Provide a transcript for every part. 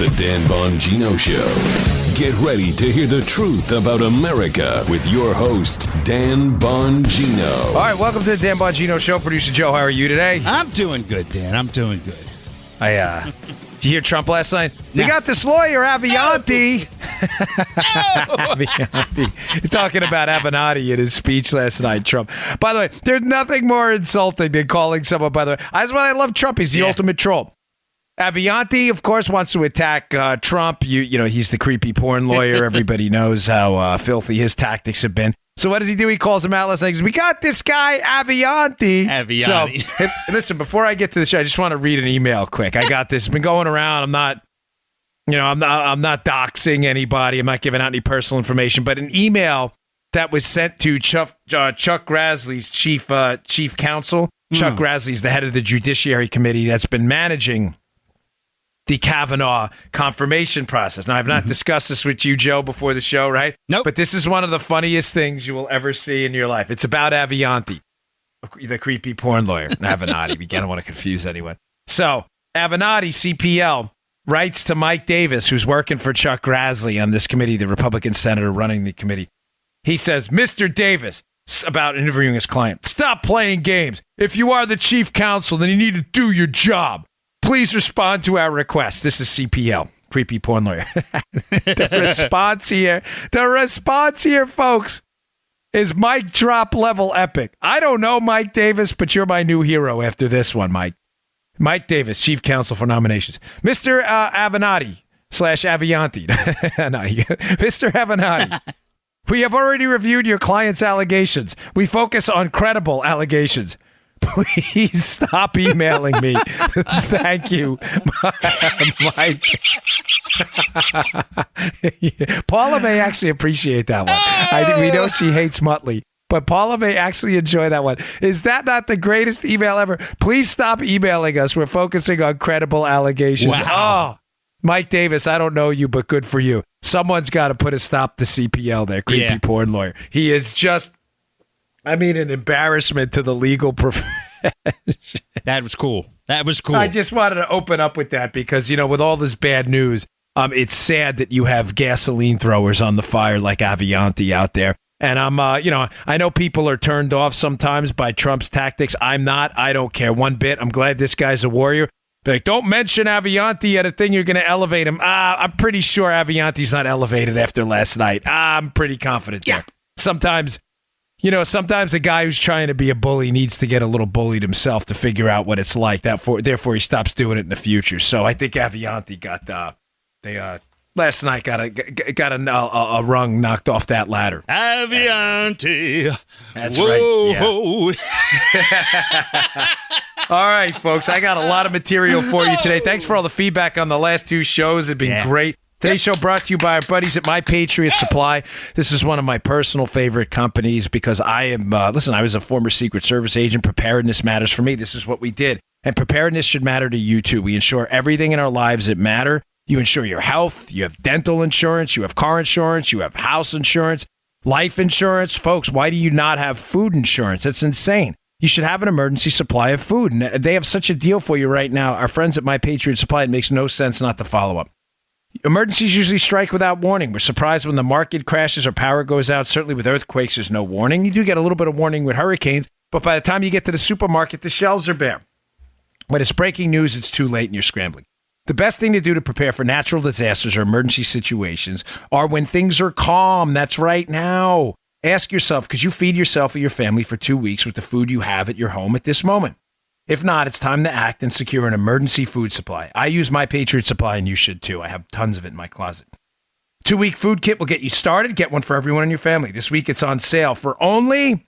The Dan Bongino Show. Get ready to hear the truth about America with your host, Dan Bongino. All right, welcome to the Dan Bongino Show. Producer Joe, how are you today? I'm doing good, Dan. I'm doing good. Did you hear Trump last night? We got this lawyer, Avianti. Avianti. He's talking about Avenatti in his speech last night, Trump. By the way, there's nothing more insulting than calling someone, by the way. That's why I love Trump. He's the ultimate troll. Avianti, of course, wants to attack Trump. You know, he's the creepy porn lawyer. Everybody knows how filthy his tactics have been. So what does he do? He calls him out last night. He goes, we got this guy, Avianti. So, listen, before I get to the show, I just want to read an email quick. I got this. It's been going around. I'm not doxing anybody. I'm not giving out any personal information. But an email that was sent to Chuck Grassley's chief counsel. Chuck Grassley's the head of the Judiciary Committee that's been managing the Kavanaugh confirmation process. Now, I've not discussed this with you, Joe, before the show, right? Nope. But this is one of the funniest things you will ever see in your life. It's about Avianti, the creepy porn lawyer. Avenatti. I don't want to confuse anyone. So, Avenatti, CPL, writes to Mike Davis, who's working for Chuck Grassley on this committee, the Republican senator running the committee. He says, Mr. Davis, about interviewing his client, stop playing games. If you are the chief counsel, then you need to do your job. Please respond to our request. This is CPL, creepy porn lawyer. The response here, folks, is mic drop level epic. I don't know Mike Davis, but you're my new hero after this one, Mike. Mike Davis, chief counsel for nominations. Mr. Avenatti / Avianti. Mr. Avenatti. We have already reviewed your client's allegations. We focus on credible allegations. Please stop emailing me. Thank you, Mike. Paula may actually appreciate that one. We know she hates Muttley, but Paula may actually enjoy that one. Is that not the greatest email ever? Please stop emailing us. We're focusing on credible allegations. Wow. Oh, Mike Davis, I don't know you, but good for you. Someone's got to put a stop to CPL there, creepy porn lawyer. He is just... an embarrassment to the legal profession. That was cool. I just wanted to open up with that because, with all this bad news, it's sad that you have gasoline throwers on the fire like Avianti out there. And I know people are turned off sometimes by Trump's tactics. I'm not. I don't care one bit. I'm glad this guy's a warrior. But like, don't mention Avianti at a thing you're going to elevate him. I'm pretty sure Avianti's not elevated after last night. I'm pretty confident there. Sometimes a guy who's trying to be a bully needs to get a little bullied himself to figure out what it's like. Therefore, he stops doing it in the future. So I think Avianti last night got a rung knocked off that ladder. Avianti. That's whoa. Right. Yeah. All right, folks. I got a lot of material for you today. Thanks for all the feedback on the last two shows. It's been great. Today's show brought to you by our buddies at My Patriot Supply. This is one of my personal favorite companies because I was a former Secret Service agent. Preparedness matters for me. This is what we did. And preparedness should matter to you, too. We insure everything in our lives that matter. You insure your health. You have dental insurance. You have car insurance. You have house insurance, life insurance. Folks, why do you not have food insurance? That's insane. You should have an emergency supply of food. And they have such a deal for you right now. Our friends at My Patriot Supply, it makes no sense not to follow up. Emergencies usually strike without warning. We're surprised when the market crashes or power goes out. Certainly with earthquakes, there's no warning. You do get a little bit of warning with hurricanes, but by the time you get to the supermarket, the shelves are bare. When it's breaking news, it's too late and you're scrambling. The best thing to do to prepare for natural disasters or emergency situations are when things are calm. That's right now. Ask yourself, could you feed yourself or your family for 2 weeks with the food you have at your home at this moment? If not, it's time to act and secure an emergency food supply. I use My Patriot Supply, and you should too. I have tons of it in my closet. 2-week food kit will get you started. Get one for everyone in your family. This week it's on sale for only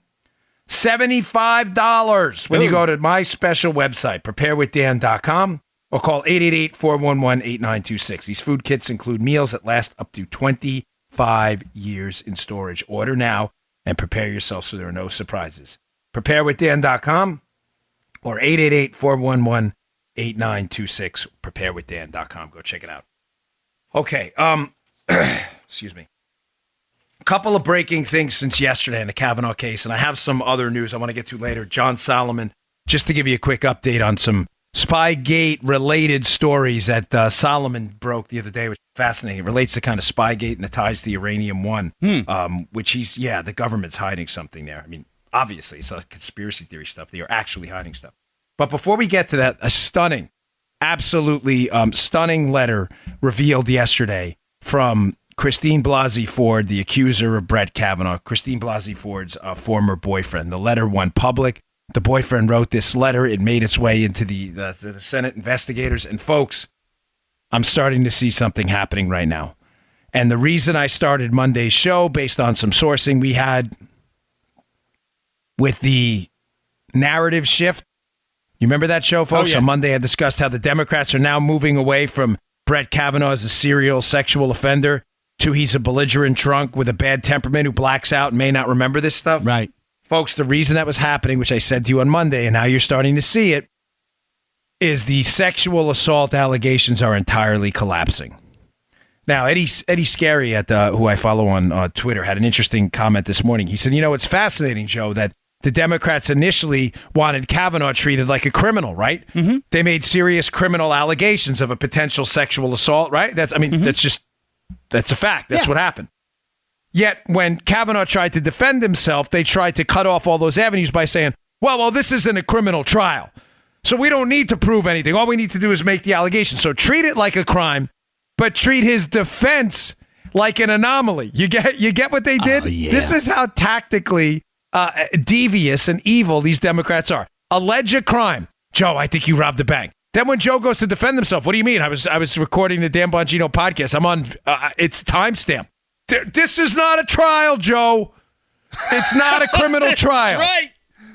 $75 when you go to my special website, preparewithdan.com, or call 888-411-8926. These food kits include meals that last up to 25 years in storage. Order now and prepare yourself so there are no surprises. Preparewithdan.com. Or 888-411-8926, preparewithdan.com. Go check it out. Okay, excuse me. A couple of breaking things since yesterday in the Kavanaugh case, and I have some other news I want to get to later. John Solomon, just to give you a quick update on some Spygate-related stories that Solomon broke the other day, which is fascinating. It relates to kind of Spygate and the ties to Uranium One, which the government's hiding something there. I mean, obviously, it's not conspiracy theory stuff. They are actually hiding stuff. But before we get to that, a stunning, absolutely stunning letter revealed yesterday from Christine Blasey Ford, the accuser of Brett Kavanaugh, Christine Blasey Ford's former boyfriend. The letter went public. The boyfriend wrote this letter. It made its way into the Senate investigators. And folks, I'm starting to see something happening right now. And the reason I started Monday's show, based on some sourcing we had with the narrative shift. You remember that show, folks? On Monday, I discussed how the Democrats are now moving away from Brett Kavanaugh as a serial sexual offender to he's a belligerent drunk with a bad temperament who blacks out and may not remember this stuff. Right. Folks, the reason that was happening, which I said to you on Monday, and now you're starting to see it, is the sexual assault allegations are entirely collapsing. Now, Eddie Scary, who I follow on Twitter, had an interesting comment this morning. He said, it's fascinating, Joe, that the Democrats initially wanted Kavanaugh treated like a criminal, right? Mm-hmm. They made serious criminal allegations of a potential sexual assault, right? That's a fact. That's what happened. Yet when Kavanaugh tried to defend himself, they tried to cut off all those avenues by saying, well, this isn't a criminal trial, so we don't need to prove anything. All we need to do is make the allegation. So treat it like a crime, but treat his defense like an anomaly. You get what they did? Yeah. This is how tactically devious and evil these Democrats are. Allege a crime. Joe, I think you robbed the bank. Then when Joe goes to defend himself, what do you mean? I was recording the Dan Bongino podcast. I'm on, it's timestamp. This is not a trial, Joe. It's not a criminal trial. That's right.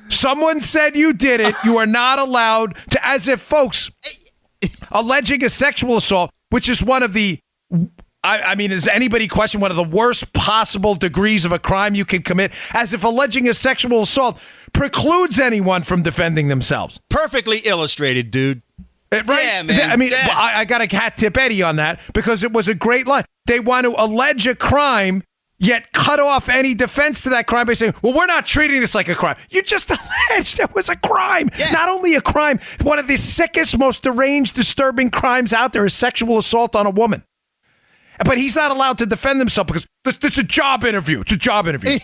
Someone said you did it. You are not allowed to, as if, folks, alleging a sexual assault, which is one of the, does anybody question one of the worst possible degrees of a crime you can commit? As if alleging a sexual assault precludes anyone from defending themselves. Perfectly illustrated, dude. Right? Yeah, man. I got a hat tip Eddie on that because it was a great line. They want to allege a crime, yet cut off any defense to that crime by saying, well, we're not treating this like a crime. You just alleged it was a crime. Yeah. Not only a crime, one of the sickest, most deranged, disturbing crimes out there is sexual assault on a woman. But he's not allowed to defend himself because this is a job interview. It's a job interview.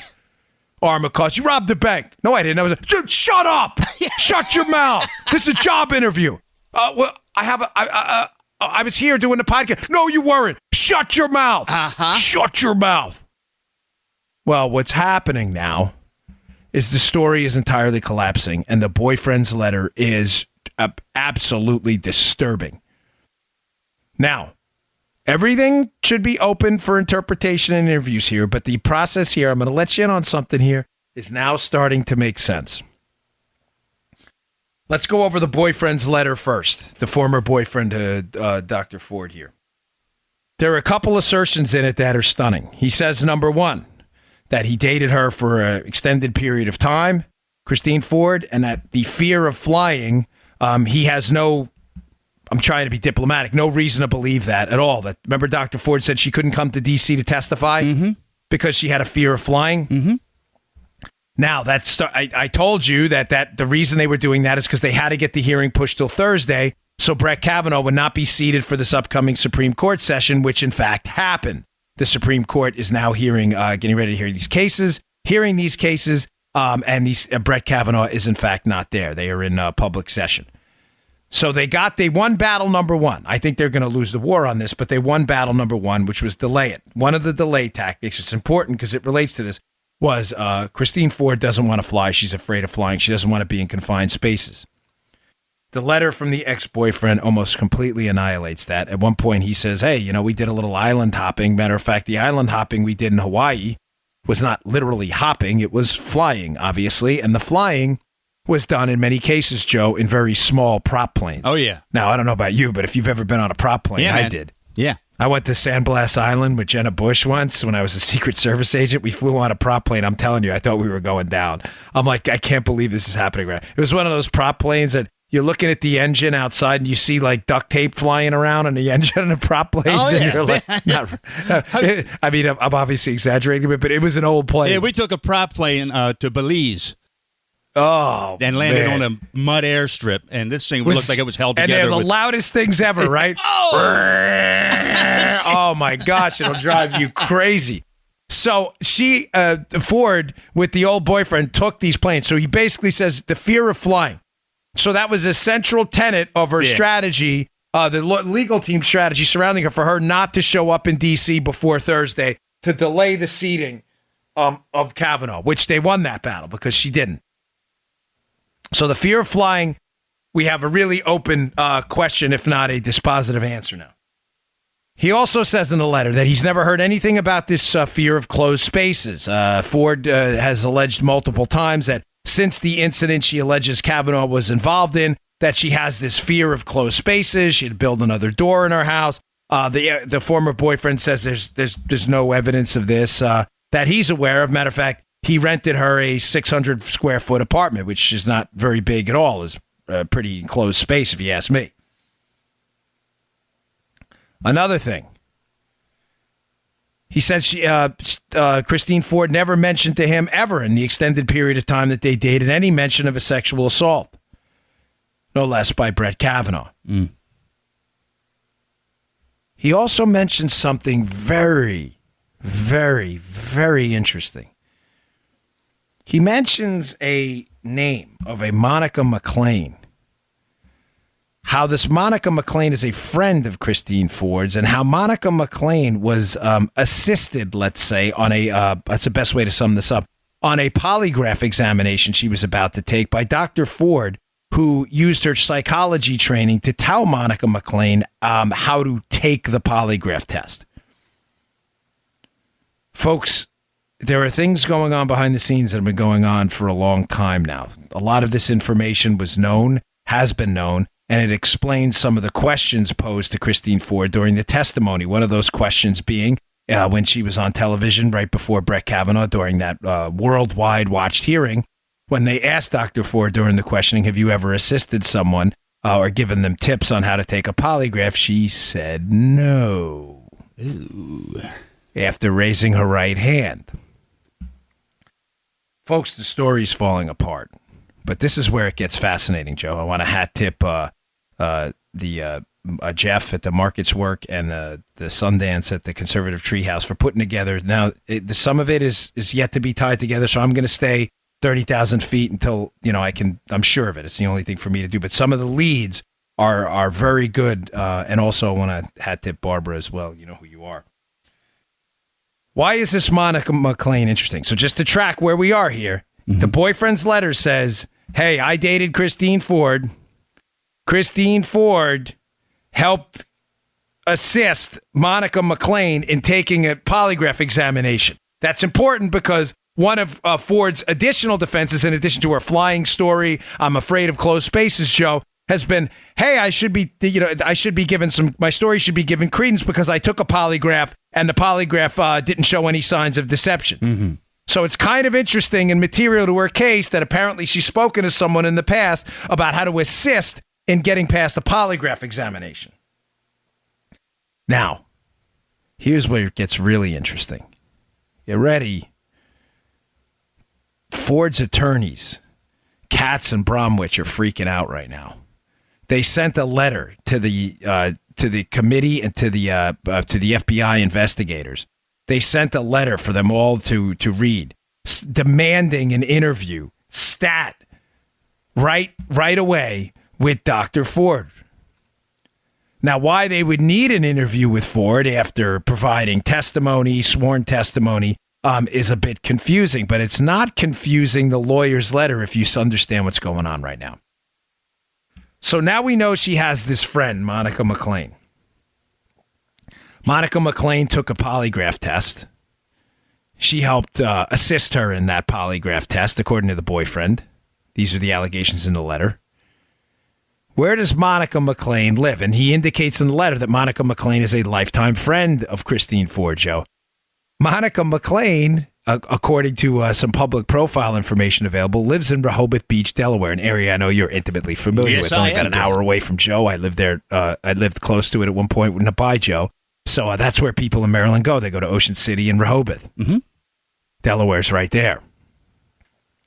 Armacost, you robbed the bank. No, I didn't. Dude, shut up. Shut your mouth. This is a job interview. I was here doing the podcast. No, you weren't. Shut your mouth. Uh-huh. Shut your mouth. Well, what's happening now is the story is entirely collapsing, and the boyfriend's letter is absolutely disturbing. Now, everything should be open for interpretation and interviews here, but the process here, I'm going to let you in on something here, is now starting to make sense. Let's go over the boyfriend's letter first, the former boyfriend to Dr. Ford here. There are a couple assertions in it that are stunning. He says, number one, that he dated her for an extended period of time, Christine Ford, and that the fear of flying, he has no, I'm trying to be diplomatic, no reason to believe that at all. That, remember Dr. Ford said she couldn't come to D.C. to testify because she had a fear of flying? Mm-hmm. Now, I told you that the reason they were doing that is because they had to get the hearing pushed till Thursday so Brett Kavanaugh would not be seated for this upcoming Supreme Court session, which in fact happened. The Supreme Court is now getting ready to hear these cases, and Brett Kavanaugh is in fact not there. They are in public session. So they won battle number one. I think they're going to lose the war on this, but they won battle number one, which was delay it. One of the delay tactics, it's important because it relates to this, was Christine Ford doesn't want to fly. She's afraid of flying. She doesn't want to be in confined spaces. The letter from the ex-boyfriend almost completely annihilates that. At one point, he says, hey, we did a little island hopping. Matter of fact, the island hopping we did in Hawaii was not literally hopping. It was flying, obviously. And the flying was done in many cases, Joe, in very small prop planes. Oh, yeah. Now, I don't know about you, but if you've ever been on a prop plane, I did. Yeah. I went to San Blas Island with Jenna Bush once when I was a Secret Service agent. We flew on a prop plane. I'm telling you, I thought we were going down. I'm like, I can't believe this is happening right now. It was one of those prop planes that you're looking at the engine outside and you see like duct tape flying around on the engine and the prop planes. Oh, yeah. And you're like, I'm obviously exaggerating a bit, but it was an old plane. Yeah, we took a prop plane to Belize. Oh, and landed man. on a mud airstrip. And this thing looked like it was held and together. they're the with, loudest things ever, right? Oh my gosh, it'll drive you crazy. So Ford, with the old boyfriend, took these planes. So he basically says the fear of flying. So that was a central tenet of her strategy, the legal team strategy surrounding her, for her not to show up in D.C. before Thursday to delay the seating of Kavanaugh, which they won that battle because she didn't. So the fear of flying, we have a really open question, if not a dispositive answer now. He also says in the letter that he's never heard anything about this fear of closed spaces. Ford has alleged multiple times that since the incident she alleges Kavanaugh was involved in, that she has this fear of closed spaces. She'd build another door in her house. The former boyfriend says there's no evidence of this that he's aware of. Matter of fact, he rented her a 600 square foot apartment, which is not very big at all. It's a pretty enclosed space, if you ask me. Another thing, he said Christine Ford never mentioned to him ever in the extended period of time that they dated any mention of a sexual assault, no less by Brett Kavanaugh. He also mentioned something very, very, very interesting. He mentions a name of a Monica McClain. How this Monica McClain is a friend of Christine Ford's, and how Monica McClain was assisted, let's say, on that's the best way to sum this up, on a polygraph examination she was about to take by Dr. Ford, who used her psychology training to tell Monica McClain how to take the polygraph test. Folks, there are things going on behind the scenes that have been going on for a long time now. A lot of this information was known, has been known, and it explains some of the questions posed to Christine Ford during the testimony. One of those questions being when she was on television right before Brett Kavanaugh during that worldwide watched hearing, when they asked Dr. Ford during the questioning, have you ever assisted someone or given them tips on how to take a polygraph? She said no. Ooh. After raising her right hand. Folks, the story's falling apart. But this is where it gets fascinating, Joe. I want to hat tip Jeff at the Markets Work and the Sundance at the Conservative Treehouse for putting together. Now, some of it is yet to be tied together, so I'm going to stay 30,000 feet until I'm sure of it. It's the only thing for me to do. But some of the leads are very good, and also I want to hat tip Barbara as well. You know who you are. Why is this Monica McClain interesting? So just to track where we are here, the boyfriend's letter says, hey, I dated Christine Ford. Christine Ford helped assist Monica McClain in taking a polygraph examination. That's important because one of Ford's additional defenses, in addition to her flying story, I'm afraid of closed spaces, Joe, has been, hey, I should be given my story should be given credence because I took a polygraph and the polygraph didn't show any signs of deception. Mm-hmm. So it's kind of interesting and material to her case that apparently she's spoken to someone in the past about how to assist in getting past a polygraph examination. Now, here's where it gets really interesting. You ready? Ford's attorneys, Katz and Bromwich, are freaking out right now. They sent a letter to the committee and to the FBI investigators. They sent a letter for them all to read, demanding an interview, right away with Dr. Ford. Now, why they would need an interview with Ford after providing testimony, sworn testimony, is a bit confusing, but it's not confusing the lawyer's letter if you understand what's going on right now. So now we know she has this friend, Monica McClain. Monica McClain took a polygraph test. She helped assist her in that polygraph test, according to the boyfriend. These are the allegations in the letter. Where does Monica McClain live? And he indicates in the letter that Monica McClain is a lifetime friend of Christine Ford, Joe. Monica McClain, according to some public profile information available, lives in Rehoboth Beach, Delaware, an area I know you're intimately familiar with. Only about an hour away from Joe. I lived there. I lived close to it at one point nearby Joe. So that's where people in Maryland go. They go to Ocean City and Rehoboth. Mm-hmm. Delaware's right there.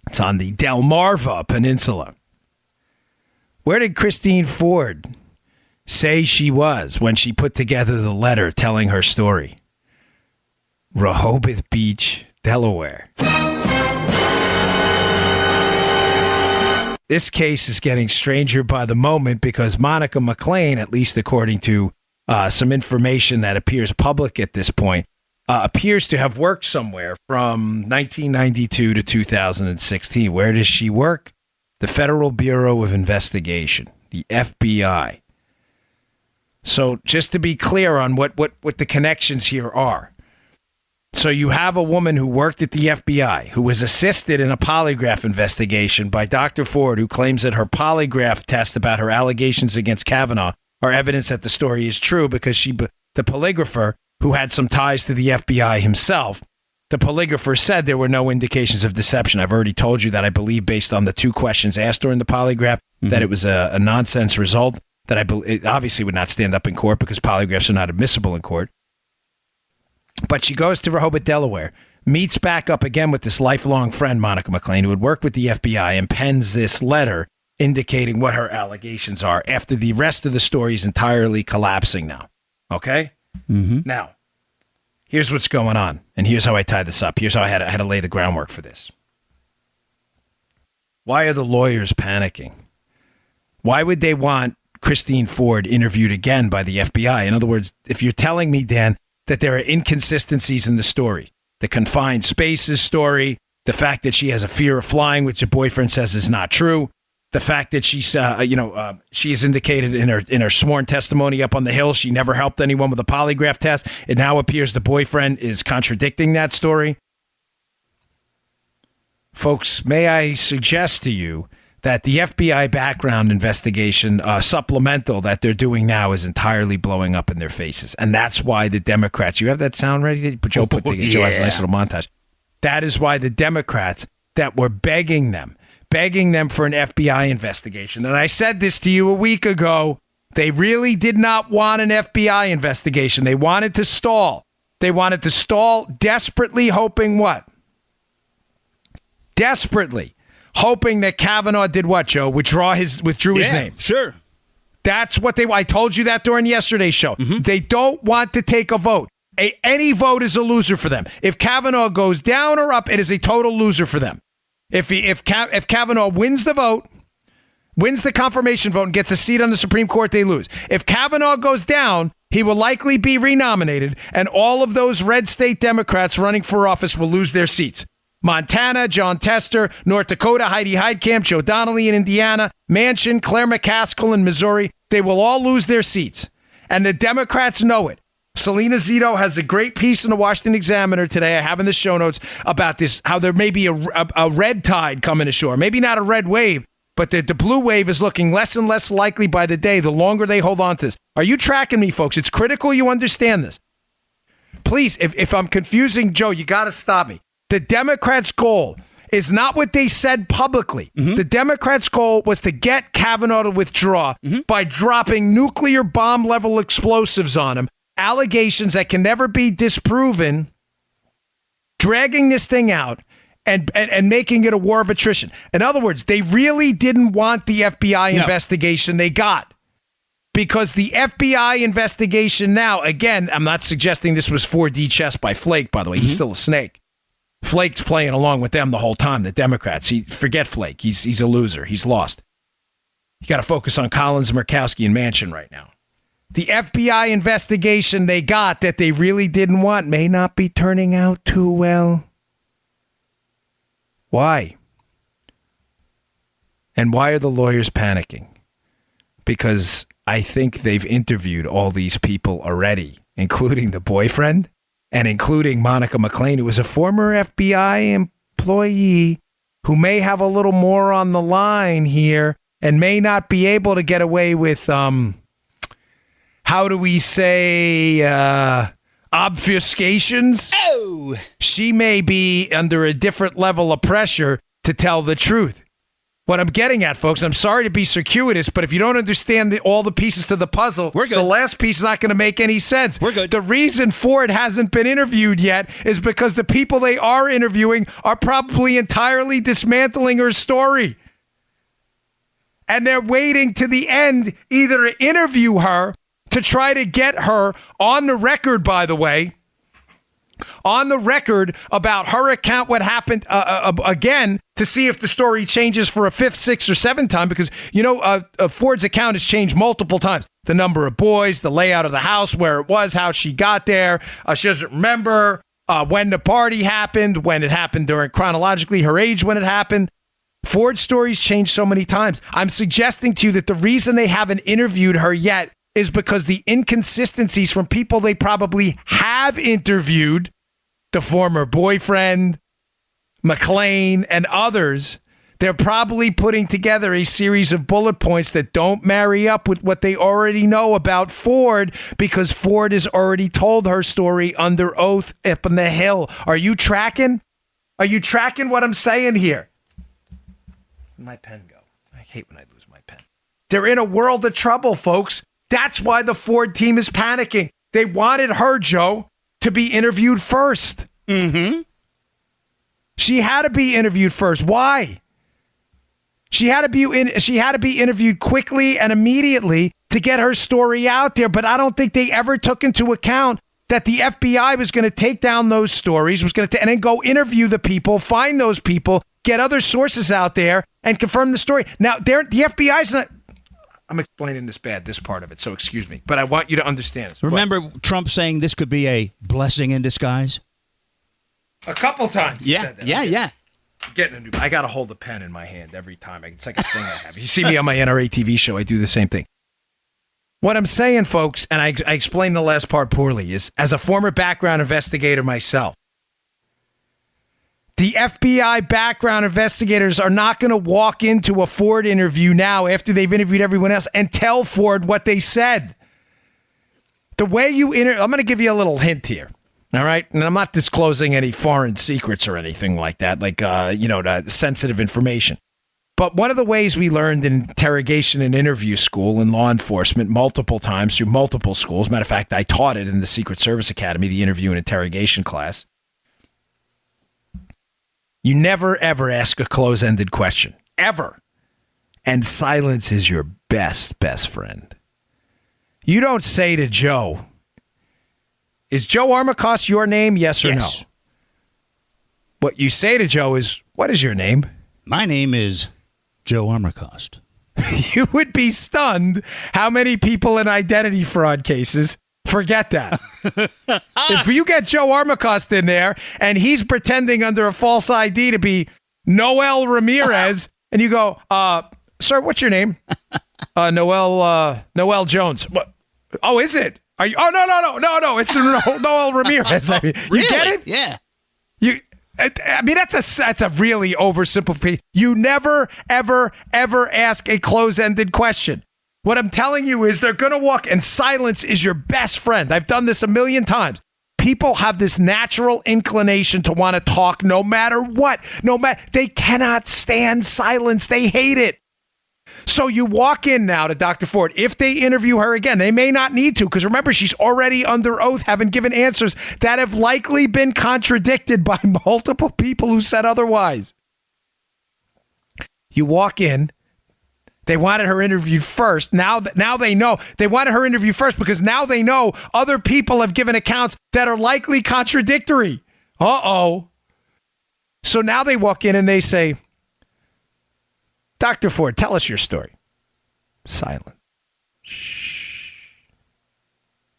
It's on the Delmarva Peninsula. Where did Christine Ford say she was when she put together the letter telling her story? Rehoboth Beach, Delaware. This case is getting stranger by the moment because Monica McClain, at least according to some information that appears public at this point, appears to have worked somewhere from 1992 to 2016. Where does she work? The Federal Bureau of Investigation, the FBI. So just to be clear on what the connections here are. So you have a woman who worked at the FBI, who was assisted in a polygraph investigation by Dr. Ford, who claims that her polygraph test about her allegations against Kavanaugh are evidence that the story is true because the polygrapher, who had some ties to the FBI himself, the polygrapher said there were no indications of deception. I've already told you that I believe, based on the 2 questions asked during the polygraph, that it was a nonsense result, that it obviously would not stand up in court because polygraphs are not admissible in court. But she goes to Rehoboth, Delaware, meets back up again with this lifelong friend, Monica McClain, who had worked with the FBI, and pens this letter indicating what her allegations are after the rest of the story is entirely collapsing now. Okay? Mm-hmm. Now, here's what's going on, and here's how I tie this up. Here's how I had to lay the groundwork for this. Why are the lawyers panicking? Why would they want Christine Ford interviewed again by the FBI? In other words, if you're telling me, Dan, that there are inconsistencies in the story, the confined spaces story, the fact that she has a fear of flying, which her boyfriend says is not true, the fact that she's, she has indicated in her sworn testimony up on the Hill she never helped anyone with a polygraph test. It now appears the boyfriend is contradicting that story. Folks, may I suggest to you that the FBI background investigation supplemental that they're doing now is entirely blowing up in their faces. And that's why the Democrats, you have that sound ready? Joe put together, Joe has a nice little montage. That is why the Democrats that were begging them for an FBI investigation. And I said this to you a week ago. They really did not want an FBI investigation. They wanted to stall. They wanted to stall, desperately hoping what? Desperately hoping that Kavanaugh did what, Joe? Withdrew his name. Sure. That's what I told you that during yesterday's show. Mm-hmm. They don't want to take a vote. Any vote is a loser for them. If Kavanaugh goes down or up, it is a total loser for them. If Kavanaugh wins the vote, wins the confirmation vote, and gets a seat on the Supreme Court, they lose. If Kavanaugh goes down, he will likely be renominated, and all of those red state Democrats running for office will lose their seats. Montana, John Tester; North Dakota, Heidi Heitkamp; Joe Donnelly in Indiana; Manchin, Claire McCaskill in Missouri. They will all lose their seats, and the Democrats know it. Selena Zito has a great piece in the Washington Examiner today, I have in the show notes, about this, how there may be a red tide coming ashore. Maybe not a red wave, but the blue wave is looking less and less likely by the day, the longer they hold on to this. Are you tracking me, folks? It's critical you understand this. Please, if I'm confusing Joe, you got to stop me. The Democrats' goal is not what they said publicly. Mm-hmm. The Democrats' goal was to get Kavanaugh to withdraw by dropping nuclear bomb-level explosives on him, allegations that can never be disproven, dragging this thing out, and making it a war of attrition. In other words, they really didn't want the FBI investigation they got. Because the FBI investigation now, again, I'm not suggesting this was 4D chess by Flake, by the way. He's still a snake. Flake's playing along with them the whole time, the Democrats. Forget Flake. He's a loser. He's lost. You got to focus on Collins, Murkowski, and Manchin right now. The FBI investigation they got that they really didn't want may not be turning out too well. Why? And why are the lawyers panicking? Because I think they've interviewed all these people already, including the boyfriend and including Monica McClain, who was a former FBI employee who may have a little more on the line here and may not be able to get away with, how do we say, obfuscations? Oh! She may be under a different level of pressure to tell the truth. What I'm getting at, folks, I'm sorry to be circuitous, but if you don't understand all the pieces to the puzzle, We're good. the last piece is not going to make any sense. We're good. The reason Ford hasn't been interviewed yet is because the people they are interviewing are probably entirely dismantling her story. And they're waiting to the end either to interview her, to try to get her on the record, by the way, on the record about her account, what happened again, to see if the story changes for a fifth, sixth, or seventh time. Because, Ford's account has changed multiple times. The number of boys, the layout of the house, where it was, how she got there. She doesn't remember when the party happened, when it happened during chronologically, her age when it happened. Ford's stories changed so many times. I'm suggesting to you that the reason they haven't interviewed her yet is because the inconsistencies from people they probably have interviewed, the former boyfriend, McLean, and others, they're probably putting together a series of bullet points that don't marry up with what they already know about Ford, because Ford has already told her story under oath up on the Hill. Are you tracking? Are you tracking what I'm saying here? Where'd my pen go? I hate when I lose my pen. They're in a world of trouble, folks. That's why the Ford team is panicking. They wanted her, Joe, to be interviewed first. Mm-hmm. She had to be interviewed first. Why? She had to be interviewed quickly and immediately to get her story out there. But I don't think they ever took into account that the FBI was going to take down those stories, and then go interview the people, find those people, get other sources out there, and confirm the story. Now, the FBI's not. I'm explaining this part of it, so excuse me. But I want you to understand this. Remember Trump saying this could be a blessing in disguise? A couple times. He said that. Yeah. I'm getting a new. I got to hold a pen in my hand every time. It's like a thing I have. You see me on my NRA TV show, I do the same thing. What I'm saying, folks, and I explained the last part poorly, is as a former background investigator myself, the FBI background investigators are not going to walk into a Ford interview now after they've interviewed everyone else and tell Ford what they said. The way you I'm going to give you a little hint here. All right. And I'm not disclosing any foreign secrets or anything like that, like, the sensitive information. But one of the ways we learned in interrogation and interview school in law enforcement multiple times through multiple schools. Matter of fact, I taught it in the Secret Service Academy, the interview and interrogation class. You never, ever ask a close-ended question. Ever. And silence is your best friend. You don't say to Joe, is Joe Armacost your name, yes or no? What you say to Joe is, what is your name? My name is Joe Armacost. You would be stunned how many people in identity fraud cases forget that. If you get Joe Armacost in there and he's pretending under a false ID to be Noel Ramirez, and you go, sir, what's your name? Noel Jones. What? Oh, is it? Are you? Oh, no. It's Noel Ramirez. I mean, Really? You get it? Yeah. That's a really oversimplification. You never, ever ask a close-ended question. What I'm telling you is they're going to walk, and silence is your best friend. I've done this a million times. People have this natural inclination to want to talk no matter what. They cannot stand silence. They hate it. So you walk in now to Dr. Ford. If they interview her again, they may not need to, because remember, she's already under oath, having given answers that have likely been contradicted by multiple people who said otherwise. You walk in. They wanted her interviewed first. Now they know. They wanted her interviewed first because now they know other people have given accounts that are likely contradictory. Uh-oh. So now they walk in and they say, Dr. Ford, tell us your story. Silent. Shh.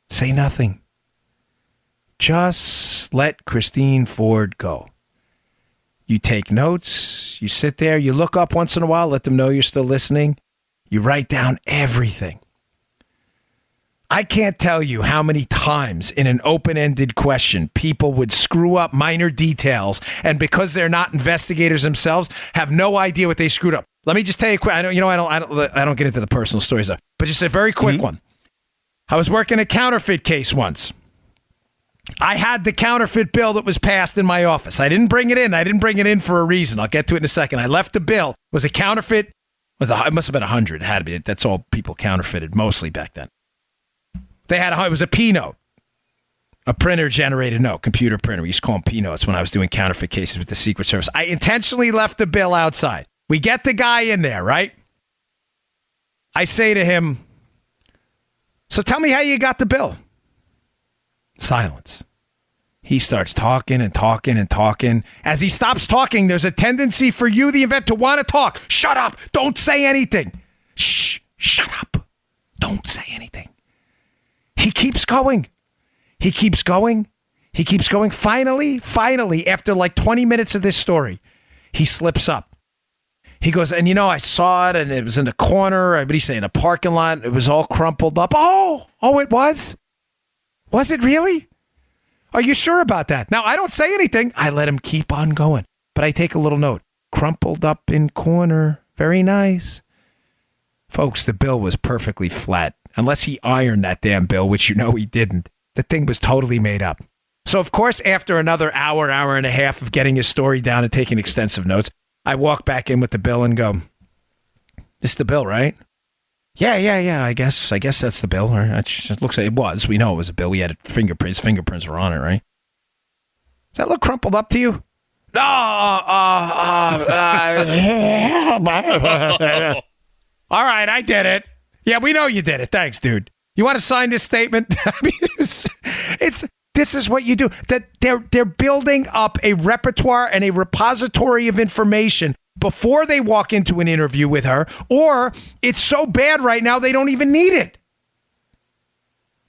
Say nothing. Just let Christine Ford go. You take notes, you sit there, you look up once in a while, let them know you're still listening. You write down everything. I can't tell you how many times in an open-ended question people would screw up minor details, and because they're not investigators themselves, have no idea what they screwed up. Let me just tell you quick. I don't get into the personal stories, but just a very quick one. I was working a counterfeit case once. I had the counterfeit bill that was passed in my office. I didn't bring it in. I didn't bring it in for a reason. I'll get to it in a second. I left the bill. It was a counterfeit. It must have been 100. It had to be. That's all people counterfeited mostly back then. It was a P note. A printer-generated note, computer printer. We used to call them P notes when I was doing counterfeit cases with the Secret Service. I intentionally left the bill outside. We get the guy in there, right? I say to him, so tell me how you got the bill. Silence. He starts talking and talking and talking. As he stops talking, there's a tendency for you, the inventor, to want to talk. Shut up. Don't say anything. Shh. Shut up. Don't say anything. He keeps going. He keeps going. He keeps going. Finally, after like 20 minutes of this story, he slips up. He goes, and I saw it, and it was in the corner. What did he say? In a parking lot. It was all crumpled up. Oh, it was? Was it really? Are you sure about that? Now, I don't say anything. I let him keep on going. But I take a little note. Crumpled up in corner. Very nice. Folks, the bill was perfectly flat. Unless he ironed that damn bill, which he didn't. The thing was totally made up. So, of course, after another hour and a half of getting his story down and taking extensive notes, I walk back in with the bill and go, this is the bill, right? Yeah, I guess that's the bill. Or it just looks like it was. We know it was a bill. We had fingerprints. Fingerprints were on it, right? Does that look crumpled up to you? No. All right, I did it. Yeah, we know you did it. Thanks, dude. You want to sign this statement? I mean, this is what you do. That they're building up a repertoire and a repository of information before they walk into an interview with her, or it's so bad right now they don't even need it.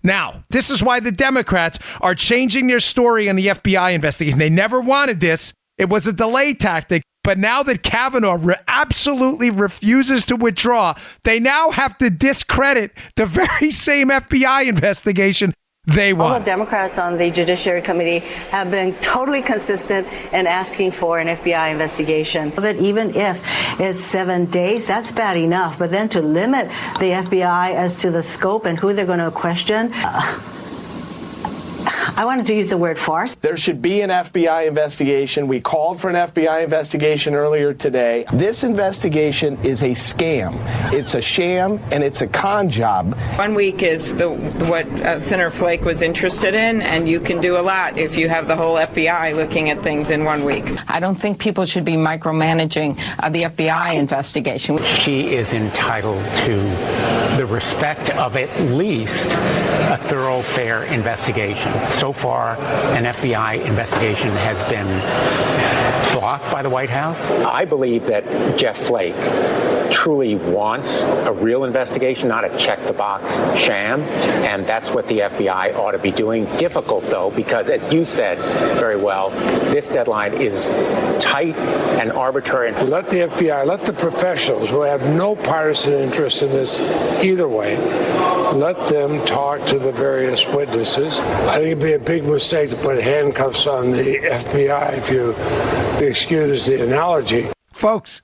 Now, this is why the Democrats are changing their story on the FBI investigation. They never wanted this. It was a delay tactic. But now that Kavanaugh absolutely refuses to withdraw, they now have to discredit the very same FBI investigation they want. All the Democrats on the Judiciary Committee have been totally consistent in asking for an FBI investigation. But even if it's 7 days, that's bad enough. But then to limit the FBI as to the scope and who they're going to question, I wanted to use the word farce. There should be an FBI investigation. We called for an FBI investigation earlier today. This investigation is a scam. It's a sham, and it's a con job. 1 week is what Senator Flake was interested in, and you can do a lot if you have the whole FBI looking at things in 1 week. I don't think people should be micromanaging the FBI investigation. She is entitled to the respect of at least a thorough, fair investigation. So far, an FBI investigation has been blocked by the White House. I believe that Jeff Flake truly wants a real investigation, not a check-the-box sham, and that's what the FBI ought to be doing. Difficult, though, because, as you said very well, this deadline is tight and arbitrary. Let the FBI, let the professionals who have no partisan interest in this either way, let them talk to the various witnesses. I think it'd be a big mistake to put handcuffs on the FBI, if you excuse the analogy. Folks,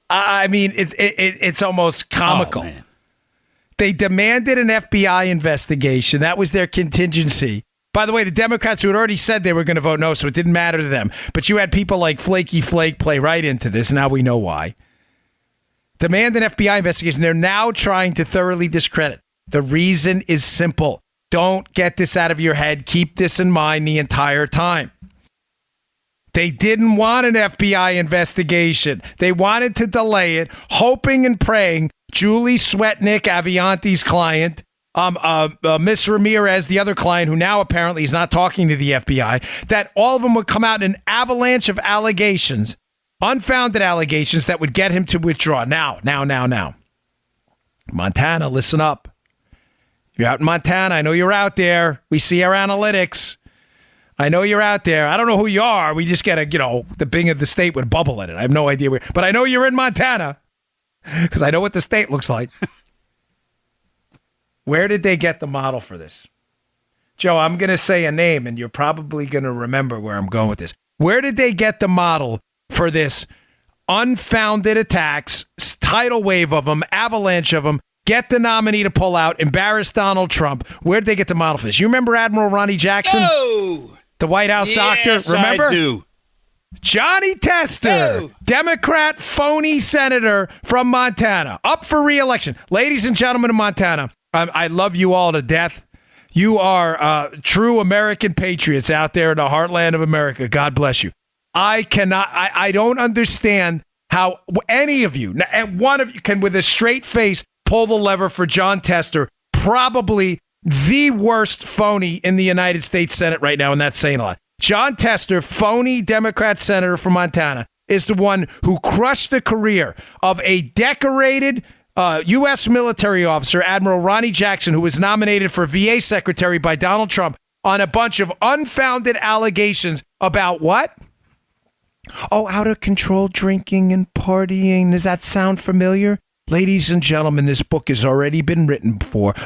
I mean, it's almost comical. Oh, man. They demanded an FBI investigation. That was their contingency. By the way, the Democrats who had already said they were going to vote no, so it didn't matter to them. But you had people like Flaky Flake play right into this. Now we know why. Demand an FBI investigation. They're now trying to thoroughly discredit. The reason is simple. Don't get this out of your head. Keep this in mind the entire time. They didn't want an FBI investigation. They wanted to delay it, hoping and praying Julie Swetnick, Avianti's client, Miss Ramirez, the other client, who now apparently is not talking to the FBI, that all of them would come out in an avalanche of allegations, unfounded allegations that would get him to withdraw. Now. Montana, listen up. You're out in Montana. I know you're out there. We see our analytics. I know you're out there. I don't know who you are. We just get the Bing of the state with bubble in it. I have no idea where. But I know you're in Montana because I know what the state looks like. Where did they get the model for this? Joe, I'm going to say a name, and you're probably going to remember where I'm going with this. Where did they get the model for this unfounded attacks, tidal wave of them, avalanche of them, get the nominee to pull out, embarrass Donald Trump. Where did they get the model for this? You remember Admiral Ronnie Jackson? Oh! The White House doctor? Remember? I do. Johnny Tester, Democrat phony senator from Montana, up for re-election. Ladies and gentlemen of Montana, I love you all to death. You are true American patriots out there in the heartland of America. God bless you. I don't understand how any of you, one of you can with a straight face pull the lever for John Tester, probably the worst phony in the United States Senate right now, and that's saying a lot. John Tester, phony Democrat senator from Montana, is the one who crushed the career of a decorated U.S. military officer, Admiral Ronnie Jackson, who was nominated for VA secretary by Donald Trump on a bunch of unfounded allegations about what? Oh, out of control drinking and partying. Does that sound familiar? Ladies and gentlemen, this book has already been written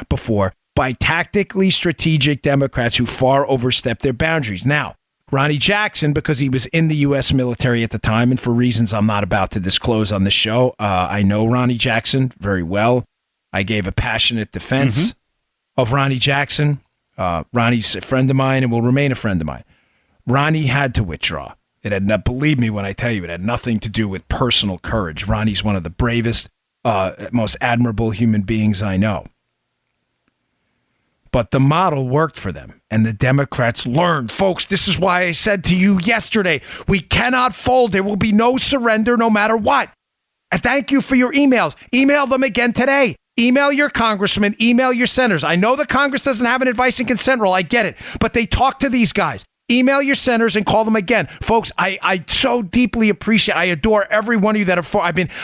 before by tactically strategic Democrats who far overstepped their boundaries. Now, Ronnie Jackson, because he was in the U.S. military at the time, and for reasons I'm not about to disclose on the show, I know Ronnie Jackson very well. I gave a passionate defense of Ronnie Jackson. Ronnie's a friend of mine and will remain a friend of mine. Ronnie had to withdraw. It had not, believe me when I tell you, it had nothing to do with personal courage. Ronnie's one of the bravest, most admirable human beings I know. But the model worked for them, and the Democrats learned. Folks, this is why I said to you yesterday, we cannot fold. There will be no surrender no matter what. And thank you for your emails. Email them again today. Email your congressman. Email your senators. I know the Congress doesn't have an advice and consent rule. I get it. But they talk to these guys. Email your senators and call them again. Folks, I so deeply appreciate, I adore every one of you that are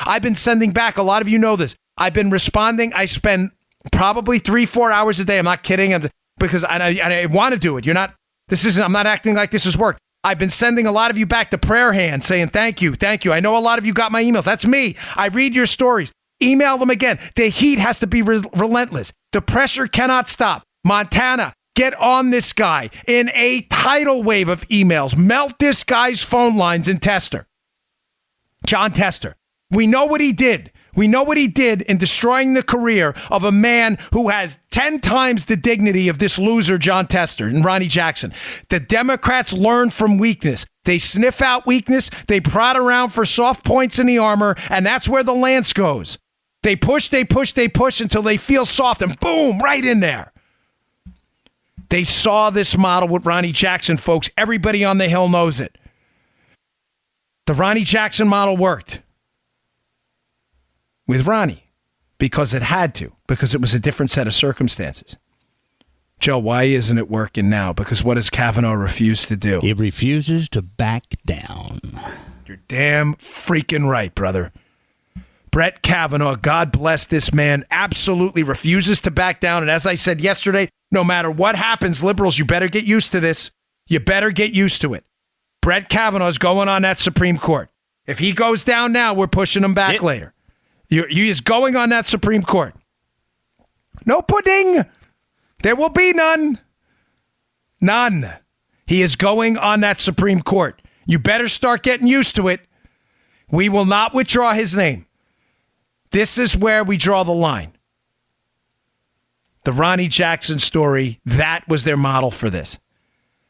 I've been sending back. A lot of you know this. I've been responding. I spend probably 3-4 hours a day. I'm not kidding. Because I want to do it. I'm not acting like this is work. I've been sending a lot of you back the prayer hand saying, thank you. I know a lot of you got my emails. That's me. I read your stories. Email them again. The heat has to be relentless. The pressure cannot stop. Montana, get on this guy in a tidal wave of emails. Melt this guy's phone lines in Tester. John Tester. We know what he did. We know what he did in destroying the career of a man who has 10 times the dignity of this loser, John Tester and Ronnie Jackson. The Democrats learn from weakness. They sniff out weakness. They prod around for soft points in the armor, and that's where the lance goes. They push until they feel soft, and boom, right in there. They saw this model with Ronnie Jackson, folks. Everybody on the Hill knows it. The Ronnie Jackson model worked with Ronnie because it had to, because it was a different set of circumstances. Joe, why isn't it working now? Because what does Kavanaugh refuse to do? He refuses to back down. You're damn freaking right, brother. Brett Kavanaugh, God bless this man, absolutely refuses to back down. And as I said yesterday, no matter what happens, liberals, you better get used to this. You better get used to it. Brett Kavanaugh is going on that Supreme Court. If he goes down now, we're pushing him back later. He is going on that Supreme Court. No pudding. There will be none. None. He is going on that Supreme Court. You better start getting used to it. We will not withdraw his name. This is where we draw the line. The Ronnie Jackson story, that was their model for this.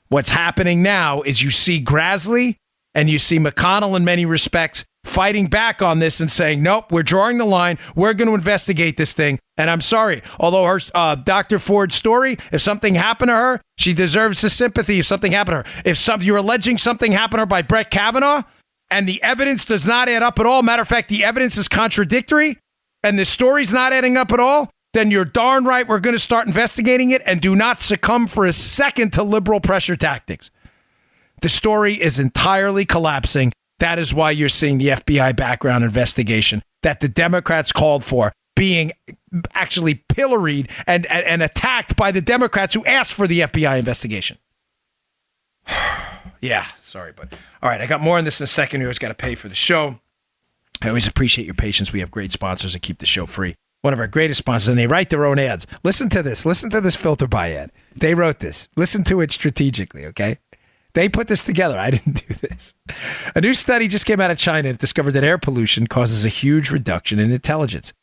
What's happening now is you see Grassley and you see McConnell in many respects fighting back on this and saying, nope, we're drawing the line. We're going to investigate this thing. And I'm sorry, although her Dr. Ford's story, if something happened to her, she deserves the sympathy if something happened to her. If you're alleging something happened to her by Brett Kavanaugh and the evidence does not add up at all, matter of fact, the evidence is contradictory and the story's not adding up at all, then you're darn right we're going to start investigating it, and do not succumb for a second to liberal pressure tactics. The story is entirely collapsing. That is why you're seeing the FBI background investigation that the Democrats called for being actually pilloried and attacked by the Democrats who asked for the FBI investigation. Yeah, sorry, but all right, I got more on this in a second. You always got to pay for the show. I always appreciate your patience. We have great sponsors that keep the show free. One of our greatest sponsors, and they write their own ads. Listen to this. Listen to this filter by ad. They wrote this. Listen to it strategically, okay? They put this together. I didn't do this. A new study just came out of China that discovered that air pollution causes a huge reduction in intelligence.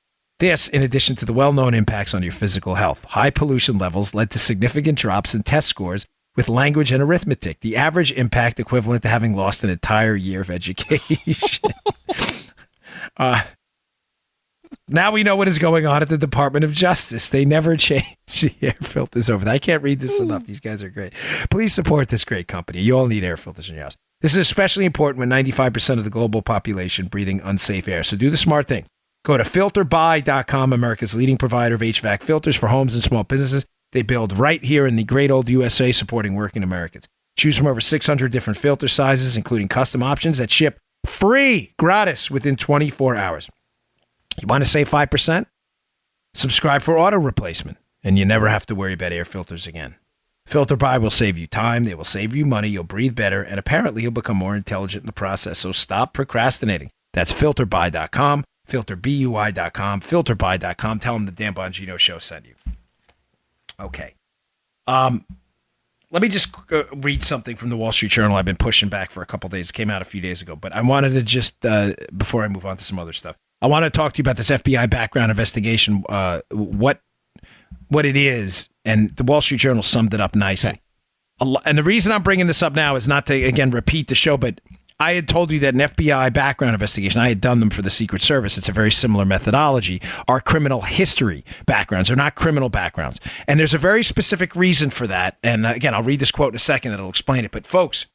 This, in addition to the well-known impacts on your physical health. High pollution levels led to significant drops in test scores with language and arithmetic, the average impact equivalent to having lost an entire year of education. Now we know what is going on at the Department of Justice. They never change the air filters over there. I can't read this enough. These guys are great. Please support this great company. You all need air filters in your house. This is especially important when 95% of the global population breathing unsafe air. So do the smart thing. Go to filterbuy.com, America's leading provider of HVAC filters for homes and small businesses. They build right here in the great old USA, supporting working Americans. Choose from over 600 different filter sizes, including custom options that ship free, gratis, within 24 hours. You want to save 5%? Subscribe for auto replacement, and you never have to worry about air filters again. FilterBuy will save you time, they will save you money, you'll breathe better, and apparently you'll become more intelligent in the process. So stop procrastinating. That's filterbuy.com, filterbui.com, filterbuy.com. Tell them the Dan Bongino Show sent you. Okay. Let me just read something from the Wall Street Journal. I've been pushing back for a couple days. It came out a few days ago, but I wanted to just, before I move on to some other stuff, I want to talk to you about this FBI background investigation, what it is, and the Wall Street Journal summed it up nicely. Okay. And the reason I'm bringing this up now is not to, again, repeat the show, but I had told you that an FBI background investigation, I had done them for the Secret Service. It's a very similar methodology. Our criminal history backgrounds are not criminal backgrounds. And there's a very specific reason for that. And again, I'll read this quote in a second that'll explain it. But folks,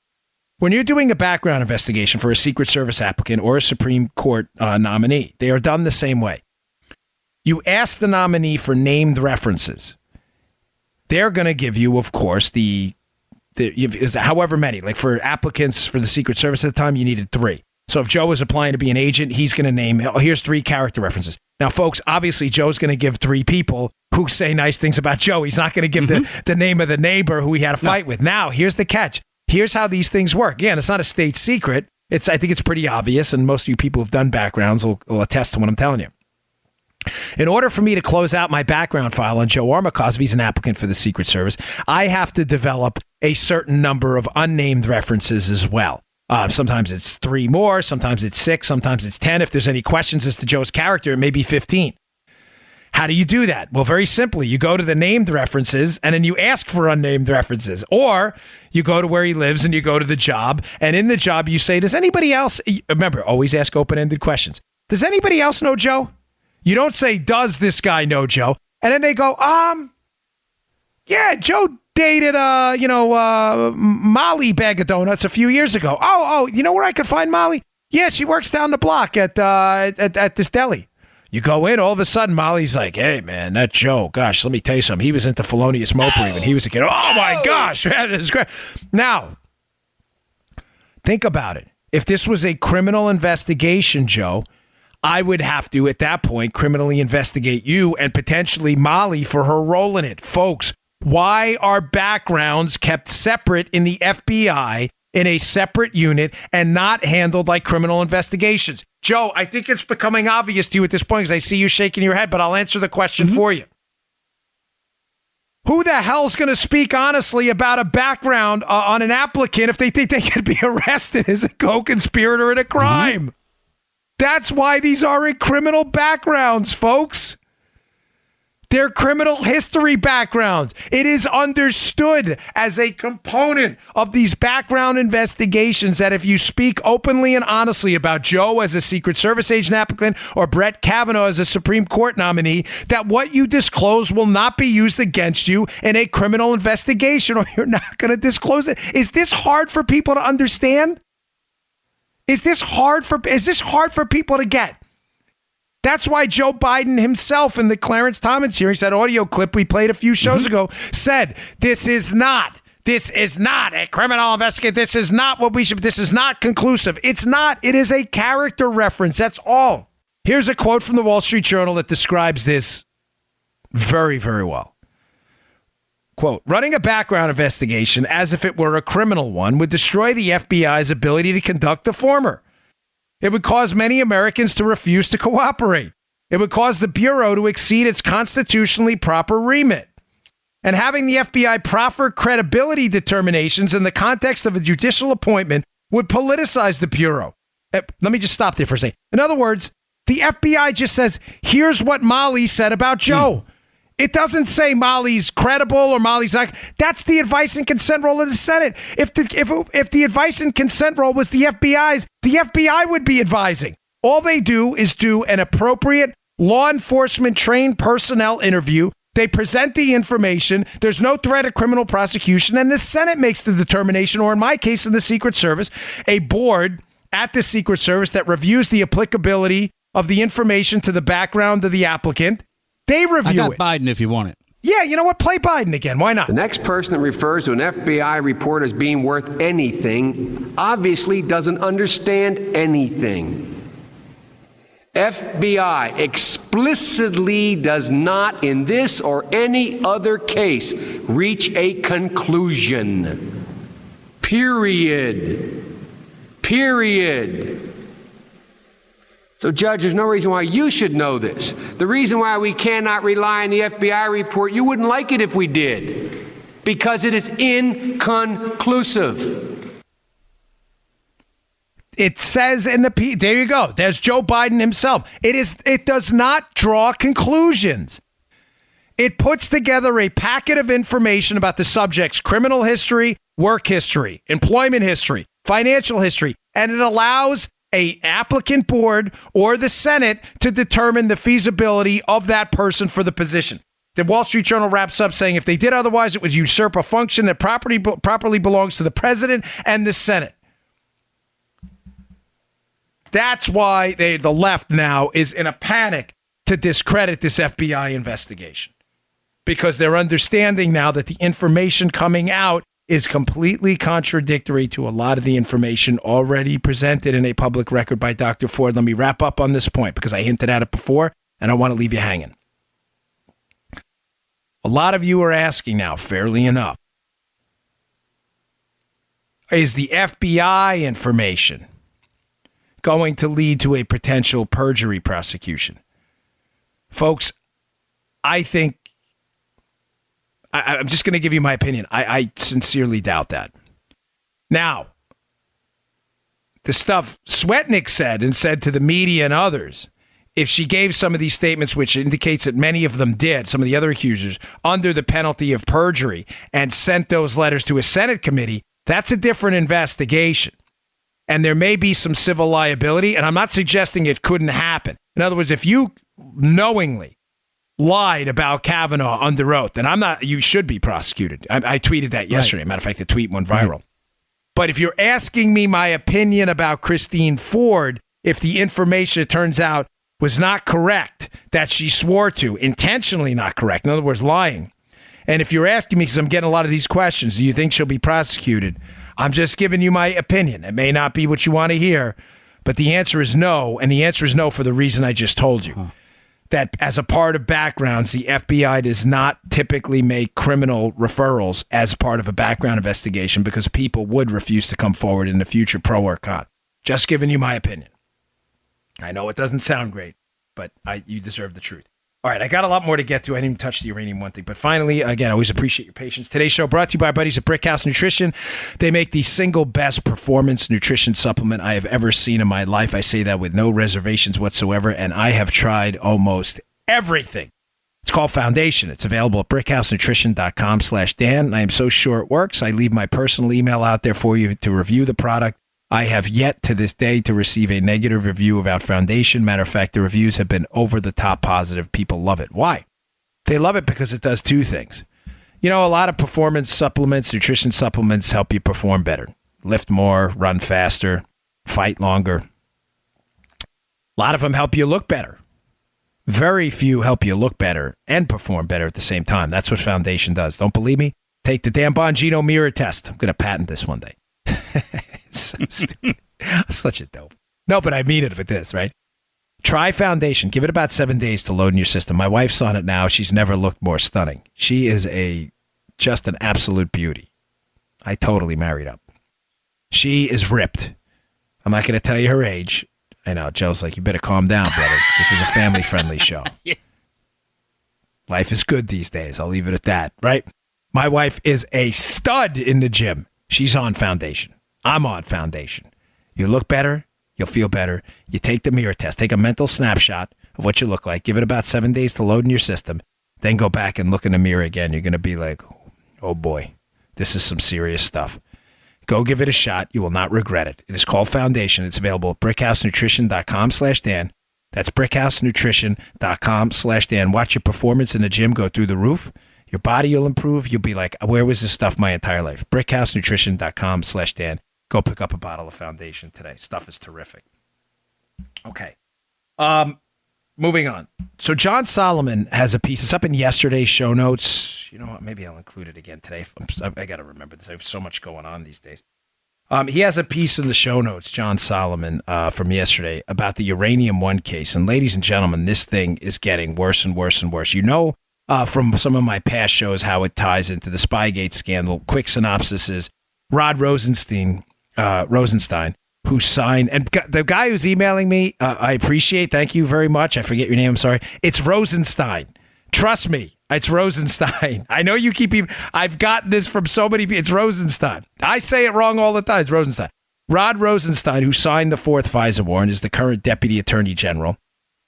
when you're doing a background investigation for a Secret Service applicant or a Supreme Court nominee, they are done the same way. You ask the nominee for named references. They're going to give you, of course, however many. Like for applicants for the Secret Service at the time, you needed 3. So if Joe was applying to be an agent, he's going to name, here's 3 character references. Now, folks, obviously, Joe's going to give 3 people who say nice things about Joe. He's not going to give the name of the neighbor who he had a fight with. Now, here's the catch. Here's how these things work. Again, it's not a state secret. I think it's pretty obvious, and most of you people who've done backgrounds will attest to what I'm telling you. In order for me to close out my background file on Joe Armacost, if he's an applicant for the Secret Service, I have to develop a certain number of unnamed references as well. Sometimes it's 3 more, sometimes it's 6, sometimes it's 10. If there's any questions as to Joe's character, it may be 15. How do you do that? Well, very simply, you go to the named references and then you ask for unnamed references. Or you go to where he lives and you go to the job. And in the job, you say, does anybody else, remember, always ask open-ended questions. Does anybody else know Joe? You don't say, does this guy know Joe? And then they go, yeah, Joe dated, Molly Bag of Donuts a few years ago. Oh, you know where I could find Molly? Yeah, she works down the block at this deli. You go in, all of a sudden, Molly's like, hey, man, that Joe, gosh, let me tell you something. He was into felonious motoring when he was a kid. Oh, my gosh, man, this is great. Now, think about it. If this was a criminal investigation, Joe, I would have to, at that point, criminally investigate you and potentially Molly for her role in it. Folks, why are backgrounds kept separate in the FBI in a separate unit and not handled like criminal investigations? Joe, I think it's becoming obvious to you at this point because I see you shaking your head, but I'll answer the question for you. Who the hell's going to speak honestly about a background on an applicant if they think they could be arrested as a co-conspirator in a crime? That's why these are criminal backgrounds, folks. They're criminal history backgrounds. It is understood as a component of these background investigations that if you speak openly and honestly about Joe as a Secret Service agent applicant or Brett Kavanaugh as a Supreme Court nominee, that what you disclose will not be used against you in a criminal investigation, or you're not going to disclose it. Is this hard for people to understand? Is this hard for people to get? That's why Joe Biden himself in the Clarence Thomas hearings, that audio clip we played a few shows ago, said, this is not a criminal investigation. This is not conclusive. It's not. It is a character reference. That's all. Here's a quote from the Wall Street Journal that describes this very, very well. Quote, running a background investigation as if it were a criminal one would destroy the FBI's ability to conduct the former. It would cause many Americans to refuse to cooperate. It would cause the Bureau to exceed its constitutionally proper remit. And having the FBI proffer credibility determinations in the context of a judicial appointment would politicize the Bureau. Let me just stop there for a second. In other words, The FBI just says, here's what Molly said about Joe. It doesn't say Molly's credible or Molly's not. That's the advice and consent role of the Senate. If the advice and consent role was the FBI's, the FBI would be advising. All they do is do an appropriate law enforcement trained personnel interview. They present the information. There's no threat of criminal prosecution, and the Senate makes the determination, or in my case, in the Secret Service, a board at the Secret Service that reviews the applicability of the information to the background of the applicant. They review it. I got Biden if you want it. Yeah, you know what? Play Biden again. Why not? The next person that refers to an FBI report as being worth anything obviously doesn't understand anything. FBI explicitly does not, in this or any other case, reach a conclusion. Period. So, Judge, there's no reason why you should know this. The reason why we cannot rely on the FBI report, you wouldn't like it if we did, because it is inconclusive. It says in the there you go. There's Joe Biden himself. It does not draw conclusions. It puts together a packet of information about the subject's criminal history, work history, employment history, financial history, and it allows a applicant board or the Senate to determine the feasibility of that person for the position. The Wall Street Journal wraps up saying if they did otherwise, it would usurp a function that properly belongs to the president and the Senate. That's why the left now is in a panic to discredit this FBI investigation, because they're understanding now that the information coming out is completely contradictory to a lot of the information already presented in a public record by Dr. Ford. Let me wrap up on this point because I hinted at it before and I want to leave you hanging. A lot of you are asking now, fairly enough, is the FBI information going to lead to a potential perjury prosecution? Folks, I think I'm just going to give you my opinion. I sincerely doubt that. Now, the stuff Swetnick said to the media and others, if she gave some of these statements, which indicates that many of them did, some of the other accusers, under the penalty of perjury and sent those letters to a Senate committee, that's a different investigation. And there may be some civil liability, and I'm not suggesting it couldn't happen. In other words, if you knowingly lied about Kavanaugh under oath, then you should be prosecuted. I tweeted that yesterday. Matter of fact, the tweet went viral. Right. But if you're asking me my opinion about Christine Ford, if the information, it turns out, was not correct, that she swore to, intentionally not correct, in other words, lying, and if you're asking me, because I'm getting a lot of these questions, do you think she'll be prosecuted? I'm just giving you my opinion. It may not be what you want to hear, but the answer is no, and the answer is no for the reason I just told you. That as a part of backgrounds, the FBI does not typically make criminal referrals as part of a background investigation because people would refuse to come forward in the future, pro or con. Just giving you my opinion. I know it doesn't sound great, but you deserve the truth. All right, I got a lot more to get to. I didn't even touch the uranium one thing. But finally, again, I always appreciate your patience. Today's show brought to you by our buddies at Brickhouse Nutrition. They make the single best performance nutrition supplement I have ever seen in my life. I say that with no reservations whatsoever, and I have tried almost everything. It's called Foundation. It's available at brickhousenutrition.com/Dan, and I am so sure it works. I leave my personal email out there for you to review the product. I have yet to this day to receive a negative review about Foundation. Matter of fact, the reviews have been over the top positive. People love it. Why? They love it because it does two things. You know, a lot of performance supplements, nutrition supplements help you perform better, lift more, run faster, fight longer. A lot of them help you look better. Very few help you look better and perform better at the same time. That's what Foundation does. Don't believe me? Take the damn Bongino mirror test. I'm going to patent this one day. It's so stupid. I'm such a dope. No, but I mean it with this, right? Try Foundation. Give it about 7 days to load in your system. My wife's on it now. She's never looked more stunning. She is just an absolute beauty. I totally married up. She is ripped. I'm not going to tell you her age. I know. Joe's like, you better calm down, brother. This is a family-friendly show. Yeah. Life is good these days. I'll leave it at that, right? My wife is a stud in the gym. She's on Foundation. I'm on Foundation. You look better. You'll feel better. You take the mirror test. Take a mental snapshot of what you look like. Give it about 7 days to load in your system. Then go back and look in the mirror again. You're going to be like, oh boy, this is some serious stuff. Go give it a shot. You will not regret it. It is called Foundation. It's available at brickhousenutrition.com/Dan. That's brickhousenutrition.com/Dan. Watch your performance in the gym go through the roof. Your body will improve. You'll be like, where was this stuff my entire life? brickhousenutrition.com/Dan. Go pick up a bottle of Foundation today. Stuff is terrific. Okay. Moving on. So John Solomon has a piece. It's up in yesterday's show notes. You know what? Maybe I'll include it again today. I got to remember this. I have so much going on these days. He has a piece in the show notes, John Solomon, from yesterday about the Uranium One case. And ladies and gentlemen, this thing is getting worse and worse and worse. You know from some of my past shows how it ties into the Spygate scandal. Quick synopsis is Rod Rosenstein, who signed, and the guy who's emailing me, I appreciate, thank you very much. I forget your name, I'm sorry. It's Rosenstein. Trust me, it's Rosenstein. I know you keep, I've gotten this from so many people. It's Rosenstein. I say it wrong all the time. It's Rosenstein. Rod Rosenstein, who signed the fourth FISA warrant, is the current Deputy Attorney General,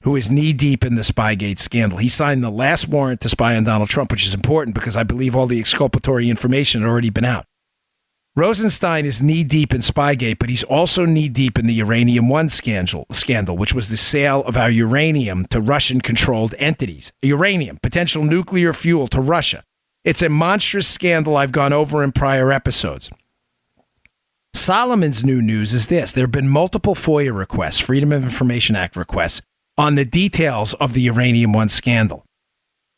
who is knee-deep in the Spygate scandal. He signed the last warrant to spy on Donald Trump, which is important because I believe all the exculpatory information had already been out. Rosenstein is knee-deep in Spygate, but he's also knee-deep in the Uranium One scandal, which was the sale of our uranium to Russian-controlled entities. Uranium, potential nuclear fuel to Russia. It's a monstrous scandal I've gone over in prior episodes. Solomon's new news is this. There have been multiple FOIA requests, Freedom of Information Act requests, on the details of the Uranium One scandal.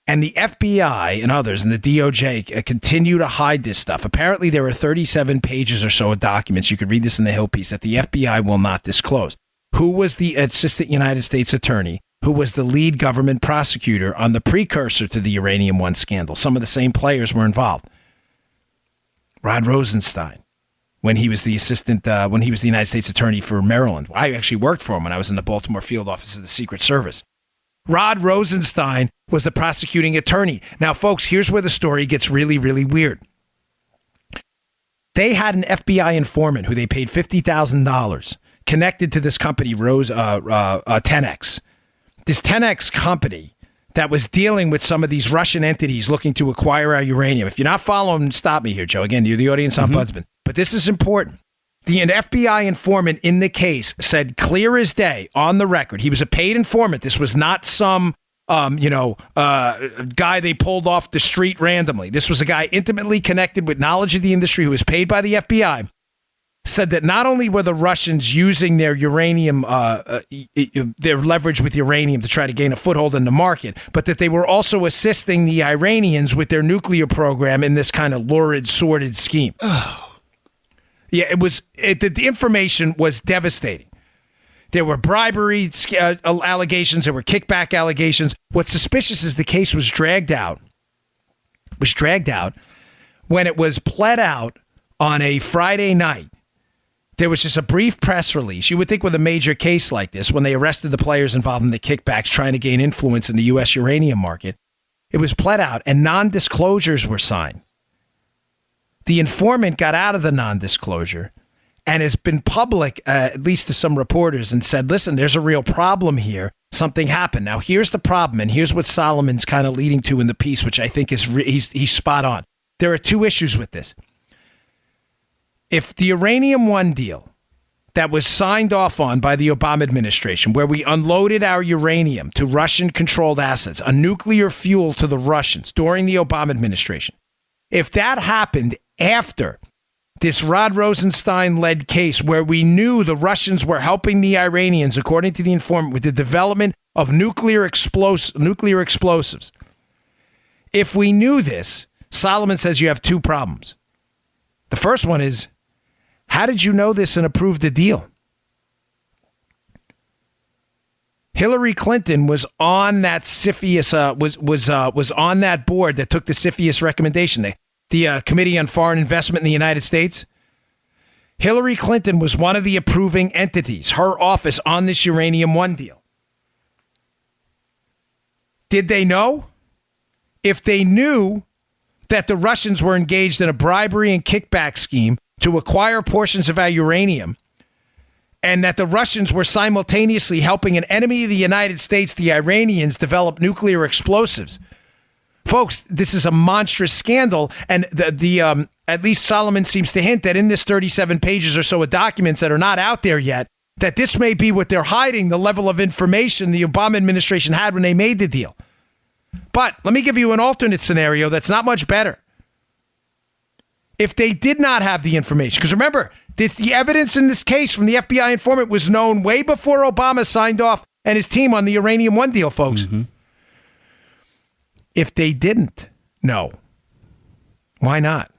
And the FBI and others and the DOJ continue to hide this stuff. Apparently, there are 37 pages or so of documents. You could read this in the Hill piece that the FBI will not disclose. Who was the Assistant United States Attorney? Who was the lead government prosecutor on the precursor to the Uranium One scandal? Some of the same players were involved. Rod Rosenstein, when he was the United States Attorney for Maryland. I actually worked for him when I was in the Baltimore field office of the Secret Service. Rod Rosenstein was the prosecuting attorney. Now, folks, here's where the story gets really, really weird. They had an FBI informant who they paid $50,000 connected to this company, 10X. This 10X company that was dealing with some of these Russian entities looking to acquire our uranium. If you're not following, stop me here, Joe. Again, you're the audience ombudsman. But this is important. The FBI informant in the case said clear as day on the record. He was a paid informant. This was not some, guy they pulled off the street randomly. This was a guy intimately connected with knowledge of the industry who was paid by the FBI. Said that not only were the Russians using their uranium, their leverage with uranium to try to gain a foothold in the market, but that they were also assisting the Iranians with their nuclear program in this kind of lurid, sordid scheme. Yeah, the information was devastating. There were bribery allegations. There were kickback allegations. What's suspicious is the case was dragged out. When it was pled out on a Friday night. There was just a brief press release. You would think with a major case like this, when they arrested the players involved in the kickbacks trying to gain influence in the U.S. uranium market, it was pled out and non-disclosures were signed. The informant got out of the non-disclosure and has been public, at least to some reporters, and said, listen, there's a real problem here. Something happened. Now, here's the problem, and here's what Solomon's kind of leading to in the piece, which I think is he's spot on. There are two issues with this. If the Uranium One deal that was signed off on by the Obama administration, where we unloaded our uranium to Russian-controlled assets, a nuclear fuel to the Russians during the Obama administration, if that happened after this Rod Rosenstein-led case where we knew the Russians were helping the Iranians, according to the informant, with the development of nuclear explosives, if we knew this, Solomon says you have two problems. The first one is, how did you know this and approve the deal? Hillary Clinton was on that CFIUS was on that board that took the CFIUS recommendation, the Committee on Foreign Investment in the United States. Hillary Clinton was one of the approving entities, her office on this Uranium One deal. Did they know? If they knew that the Russians were engaged in a bribery and kickback scheme to acquire portions of our uranium, and that the Russians were simultaneously helping an enemy of the United States, the Iranians, develop nuclear explosives. Folks, this is a monstrous scandal, and at least Solomon seems to hint that in this 37 pages or so of documents that are not out there yet, that this may be what they're hiding, the level of information the Obama administration had when they made the deal. But let me give you an alternate scenario that's not much better. If they did not have the information, because remember, the evidence in this case from the FBI informant was known way before Obama signed off and his team on the Uranium One deal, folks. Mm-hmm. If they didn't know, why not?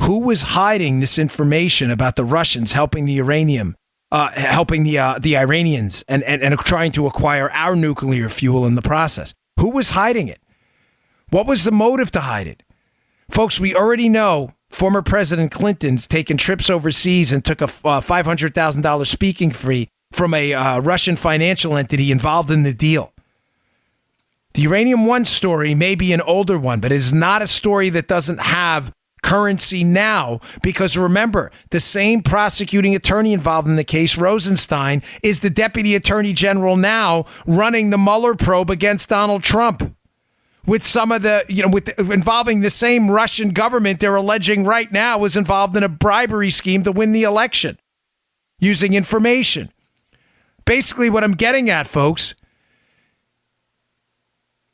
Who was hiding this information about the Russians helping the uranium, helping the Iranians and trying to acquire our nuclear fuel in the process? Who was hiding it? What was the motive to hide it? Folks, we already know former President Clinton's taken trips overseas and took a $500,000 speaking fee from a Russian financial entity involved in the deal. The Uranium One story may be an older one, but it is not a story that doesn't have currency now, because remember, the same prosecuting attorney involved in the case, Rosenstein, is the deputy attorney general now running the Mueller probe against Donald Trump. With some of the, involving the same Russian government they're alleging right now was involved in a bribery scheme to win the election using information. Basically, what I'm getting at, folks,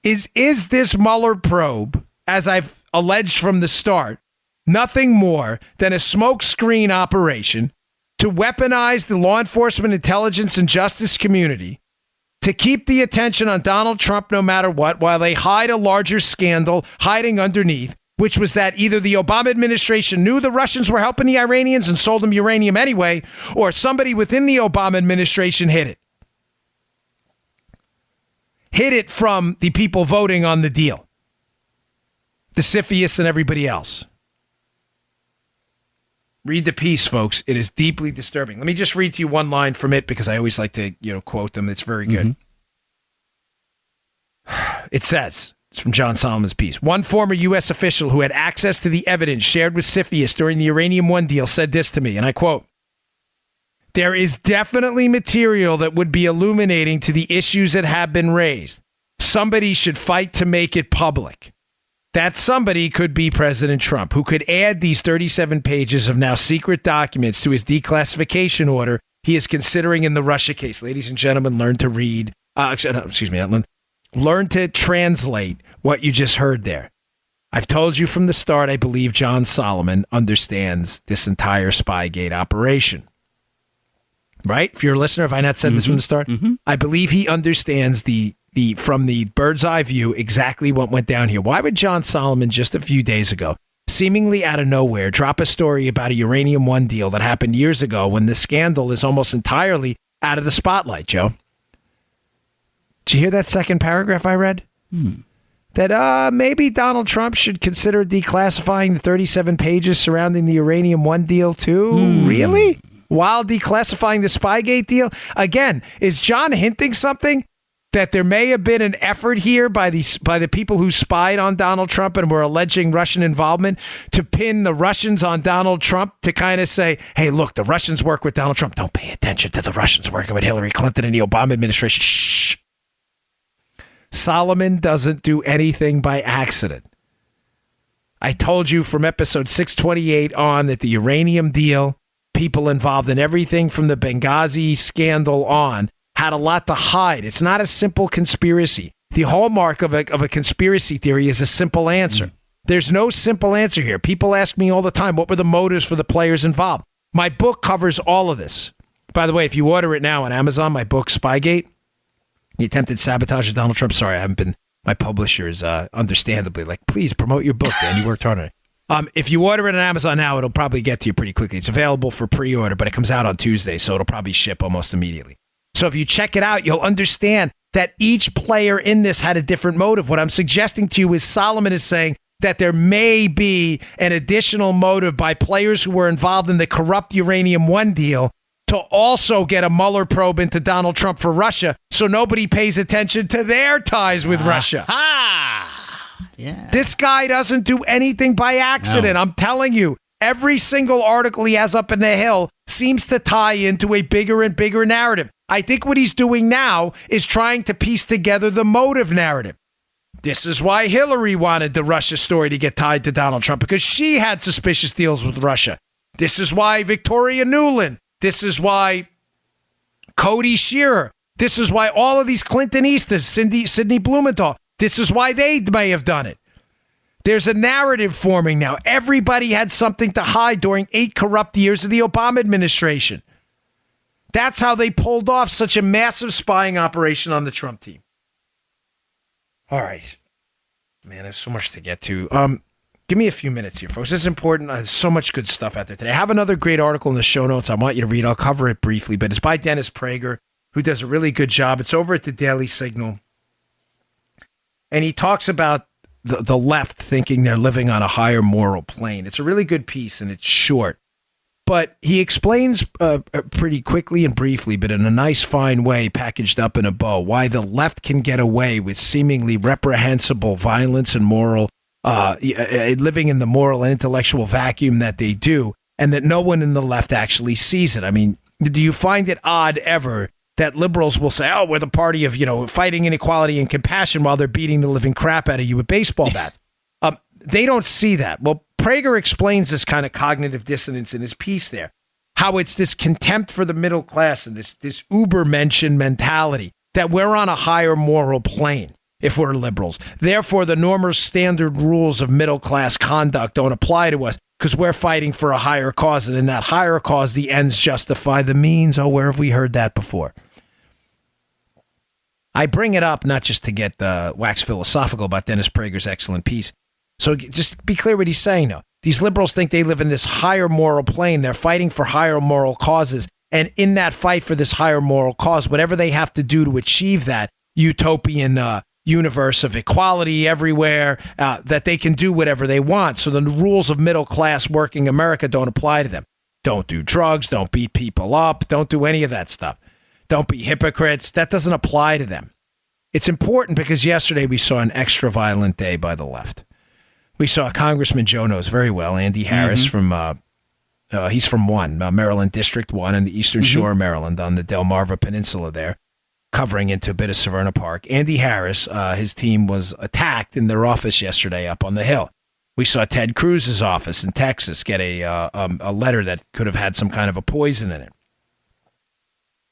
is this Mueller probe, as I've alleged from the start, nothing more than a smokescreen operation to weaponize the law enforcement, intelligence, and justice community to keep the attention on Donald Trump no matter what, while they hide a larger scandal hiding underneath, which was that either the Obama administration knew the Russians were helping the Iranians and sold them uranium anyway, or somebody within the Obama administration hid it. Hid it from the people voting on the deal. The CFIUS and everybody else. Read the piece, folks. It is deeply disturbing. Let me just read to you one line from it because I always like to, quote them. It's very good. Mm-hmm. It says, it's from John Solomon's piece. One former U.S. official who had access to the evidence shared with CFIUS during the Uranium One deal said this to me, and I quote, "There is definitely material that would be illuminating to the issues that have been raised. Somebody should fight to make it public. That somebody could be President Trump, who could add these 37 pages of now secret documents to his declassification order he is considering in the Russia case." Ladies and gentlemen, learn to read. Learn to translate what you just heard there. I've told you from the start, I believe John Solomon understands this entire Spygate operation. Right? If you're a listener, have I not said this from the start? Mm-hmm. I believe he understands the from the bird's eye view exactly what went down here. Why would John Solomon just a few days ago, seemingly out of nowhere, drop a story about a Uranium One deal that happened years ago when the scandal is almost entirely out of the spotlight, Joe? Did you hear that second paragraph I read? That maybe Donald Trump should consider declassifying the 37 pages surrounding the Uranium One deal too? Really? While declassifying the Spygate deal? Again, is John hinting something? That there may have been an effort here by the people who spied on Donald Trump and were alleging Russian involvement to pin the Russians on Donald Trump to kind of say, hey, look, the Russians work with Donald Trump. Don't pay attention to the Russians working with Hillary Clinton and the Obama administration. Shh. Solomon doesn't do anything by accident. I told you from episode 628 on that the uranium deal, people involved in everything from the Benghazi scandal on, had a lot to hide. It's not a simple conspiracy. The hallmark of a conspiracy theory is a simple answer. There's no simple answer here. People ask me all the time, what were the motives for the players involved? My book covers all of this. By the way, if you order it now on Amazon, my book, Spygate, the attempted sabotage of Donald Trump. Sorry, I haven't been, my publisher is understandably like, please promote your book, Dan. You worked hard on it. If you order it on Amazon now, it'll probably get to you pretty quickly. It's available for pre-order, but it comes out on Tuesday, so it'll probably ship almost immediately. So if you check it out, you'll understand that each player in this had a different motive. What I'm suggesting to you is Solomon is saying that there may be an additional motive by players who were involved in the corrupt Uranium One deal to also get a Mueller probe into Donald Trump for Russia so nobody pays attention to their ties with Russia. Yeah. This guy doesn't do anything by accident. No. I'm telling you. Every single article he has up in the Hill seems to tie into a bigger and bigger narrative. I think what he's doing now is trying to piece together the motive narrative. This is why Hillary wanted the Russia story to get tied to Donald Trump, because she had suspicious deals with Russia. This is why Victoria Nuland. This is why Cody Shearer. This is why all of these Clintonistas, Sidney Blumenthal, this is why they may have done it. There's a narrative forming now. Everybody had something to hide during 8 corrupt years of the Obama administration. That's how they pulled off such a massive spying operation on the Trump team. All right. Man, there's so much to get to. Give me a few minutes here, folks. This is important. There's so much good stuff out there today. I have another great article in the show notes I want you to read. I'll cover it briefly, but it's by Dennis Prager, who does a really good job. It's over at the Daily Signal. And he talks about the left thinking they're living on a higher moral plane. It's a really good piece, and it's short. But he explains pretty quickly and briefly, but in a nice, fine way, packaged up in a bow, why the left can get away with seemingly reprehensible violence and moral, living in the moral and intellectual vacuum that they do, and that no one in the left actually sees it. I mean, do you find it odd ever that liberals will say, oh, we're the party of, fighting inequality and compassion while they're beating the living crap out of you with baseball bats? They don't see that. Well, Prager explains this kind of cognitive dissonance in his piece there, how it's this contempt for the middle class and this Ubermensch mentality that we're on a higher moral plane if we're liberals. Therefore, the normal standard rules of middle class conduct don't apply to us because we're fighting for a higher cause. And in that higher cause, the ends justify the means. Oh, where have we heard that before? I bring it up not just to get wax philosophical about Dennis Prager's excellent piece. So just be clear what he's saying now. These liberals think they live in this higher moral plane. They're fighting for higher moral causes. And in that fight for this higher moral cause, whatever they have to do to achieve that utopian universe of equality everywhere, that they can do whatever they want. So the rules of middle class working America don't apply to them. Don't do drugs. Don't beat people up. Don't do any of that stuff. Don't be hypocrites. That doesn't apply to them. It's important because yesterday we saw an extra violent day by the left. We saw Congressman Joe knows very well, Andy Harris from, he's from Maryland District 1 in the Eastern Shore of Maryland on the Delmarva Peninsula there, covering into a bit of Severna Park. Andy Harris, his team was attacked in their office yesterday up on the Hill. We saw Ted Cruz's office in Texas get a letter that could have had some kind of a poison in it.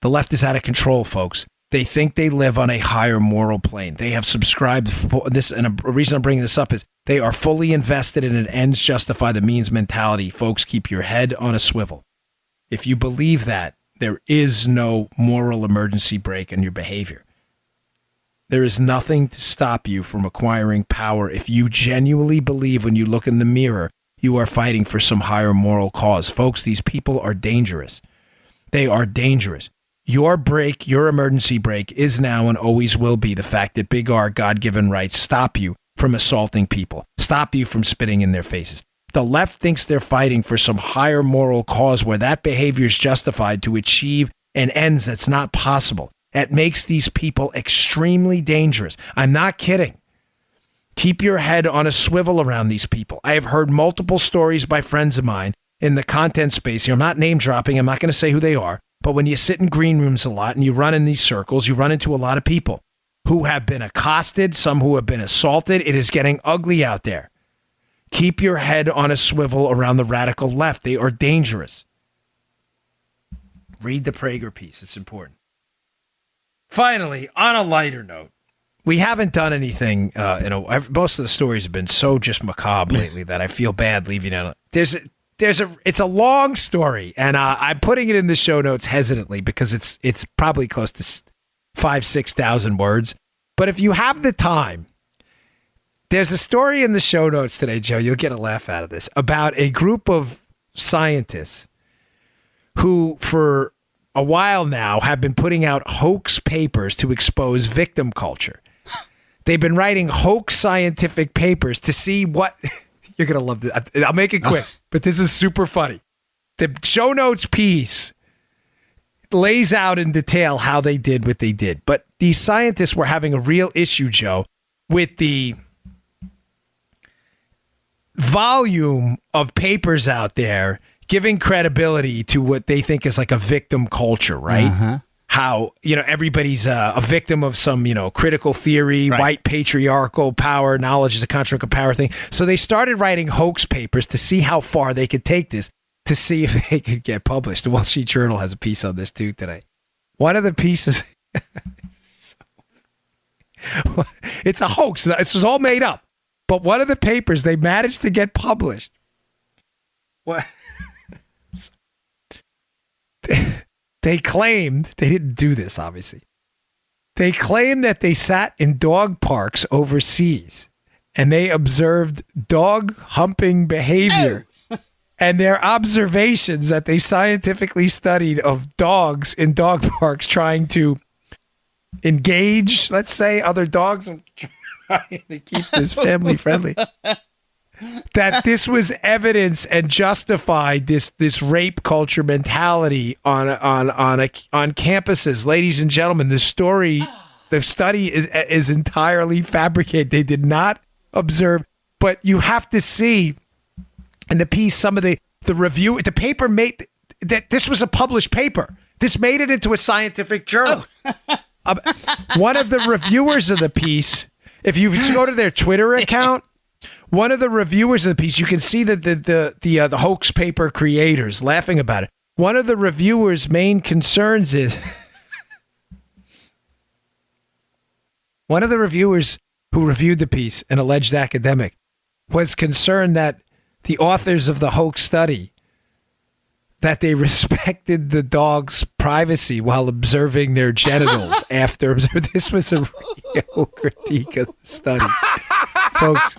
The left is out of control, folks. They think they live on a higher moral plane. They have subscribed this, and a reason I'm bringing this up is they are fully invested in an ends justify the means mentality. Folks, keep your head on a swivel. If you believe that, there is no moral emergency brake in your behavior. There is nothing to stop you from acquiring power if you genuinely believe when you look in the mirror you are fighting for some higher moral cause. Folks, these people are dangerous. They are dangerous. Your brake, your emergency brake is now and always will be the fact that big R God-given rights stop you from assaulting people, stop you from spitting in their faces. The left thinks they're fighting for some higher moral cause where that behavior is justified to achieve an ends that's not possible. It makes these people extremely dangerous. I'm not kidding. Keep your head on a swivel around these people. I have heard multiple stories by friends of mine in the content space. I'm not name dropping. I'm not going to say who they are. But when you sit in green rooms a lot and you run in these circles, you run into a lot of people who have been accosted, some who have been assaulted. It is getting ugly out there. Keep your head on a swivel around the radical left. They are dangerous. Read the Prager piece. It's important. Finally, on a lighter note, we haven't done anything. Most of the stories have been so just macabre lately that I feel bad leaving it. It's a long story, and I'm putting it in the show notes hesitantly because it's probably close to 5,000-6,000 words. But if you have the time, there's a story in the show notes today, Joe. You'll get a laugh out of this about a group of scientists who, for a while now, have been putting out hoax papers to expose victim culture. They've been writing hoax scientific papers to see what. You're going to love this. I'll make it quick, but this is super funny. The show notes piece lays out in detail how they did what they did. But these scientists were having a real issue, Joe, with the volume of papers out there giving credibility to what they think is like a victim culture, right? Uh-huh. How, everybody's a victim of some, critical theory, white patriarchal power, knowledge is a construct of power thing. So they started writing hoax papers to see how far they could take this, to see if they could get published. The Wall Street Journal has a piece on this too today. One of the pieces, it's a hoax. This was all made up. But one of the papers, they managed to get published. What? They claimed, they didn't do this, obviously. They claimed that they sat in dog parks overseas and they observed dog humping behavior and their observations that they scientifically studied of dogs in dog parks trying to engage, let's say, other dogs and trying to keep this family friendly. That this was evidence and justified this rape culture mentality on campuses. Ladies and gentlemen, the study is entirely fabricated. They did not observe, but you have to see in the piece some of the review. The paper made that this was a published paper. This made it into a scientific journal. One of the reviewers of the piece, if you go to their Twitter account. One of the reviewers of the piece, you can see that the hoax paper creators laughing about it. One of the reviewers' main concerns is one of the reviewers who reviewed the piece, an alleged academic, was concerned that the authors of the hoax study, that they respected the dog's privacy while observing their genitals after observing. This was a real critique of the study. Folks,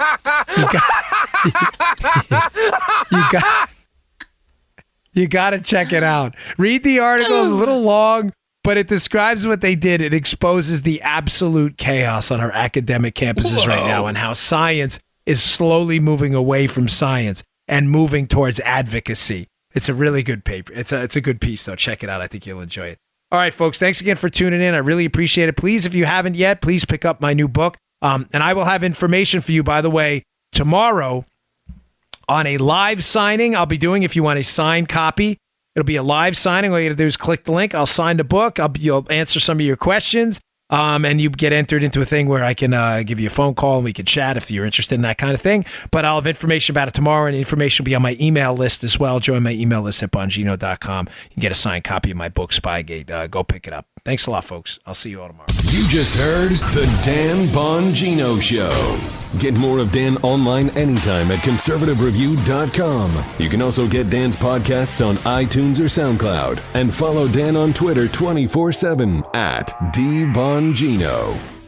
you got to check it out. Read the article, a little long, but it describes what they did. It exposes the absolute chaos on our academic campuses right now and how science is slowly moving away from science and moving towards advocacy. It's a really good paper. It's a good piece, though. Check it out. I think you'll enjoy it. All right, folks, thanks again for tuning in. I really appreciate it. Please, if you haven't yet, please pick up my new book. And I will have information for you, by the way, tomorrow on a live signing I'll be doing. If you want a signed copy, it'll be a live signing. All you got to do is click the link. I'll sign the book. You'll answer some of your questions. And you get entered into a thing where I can give you a phone call and we can chat if you're interested in that kind of thing. But I'll have information about it tomorrow, and information will be on my email list as well. Join my email list at Bongino.com. You can get a signed copy of my book, Spygate. Go pick it up. Thanks a lot, folks. I'll see you all tomorrow. You just heard The Dan Bongino Show. Get more of Dan online anytime at conservativereview.com. You can also get Dan's podcasts on iTunes or SoundCloud. And follow Dan on Twitter 24/7 at DBongino.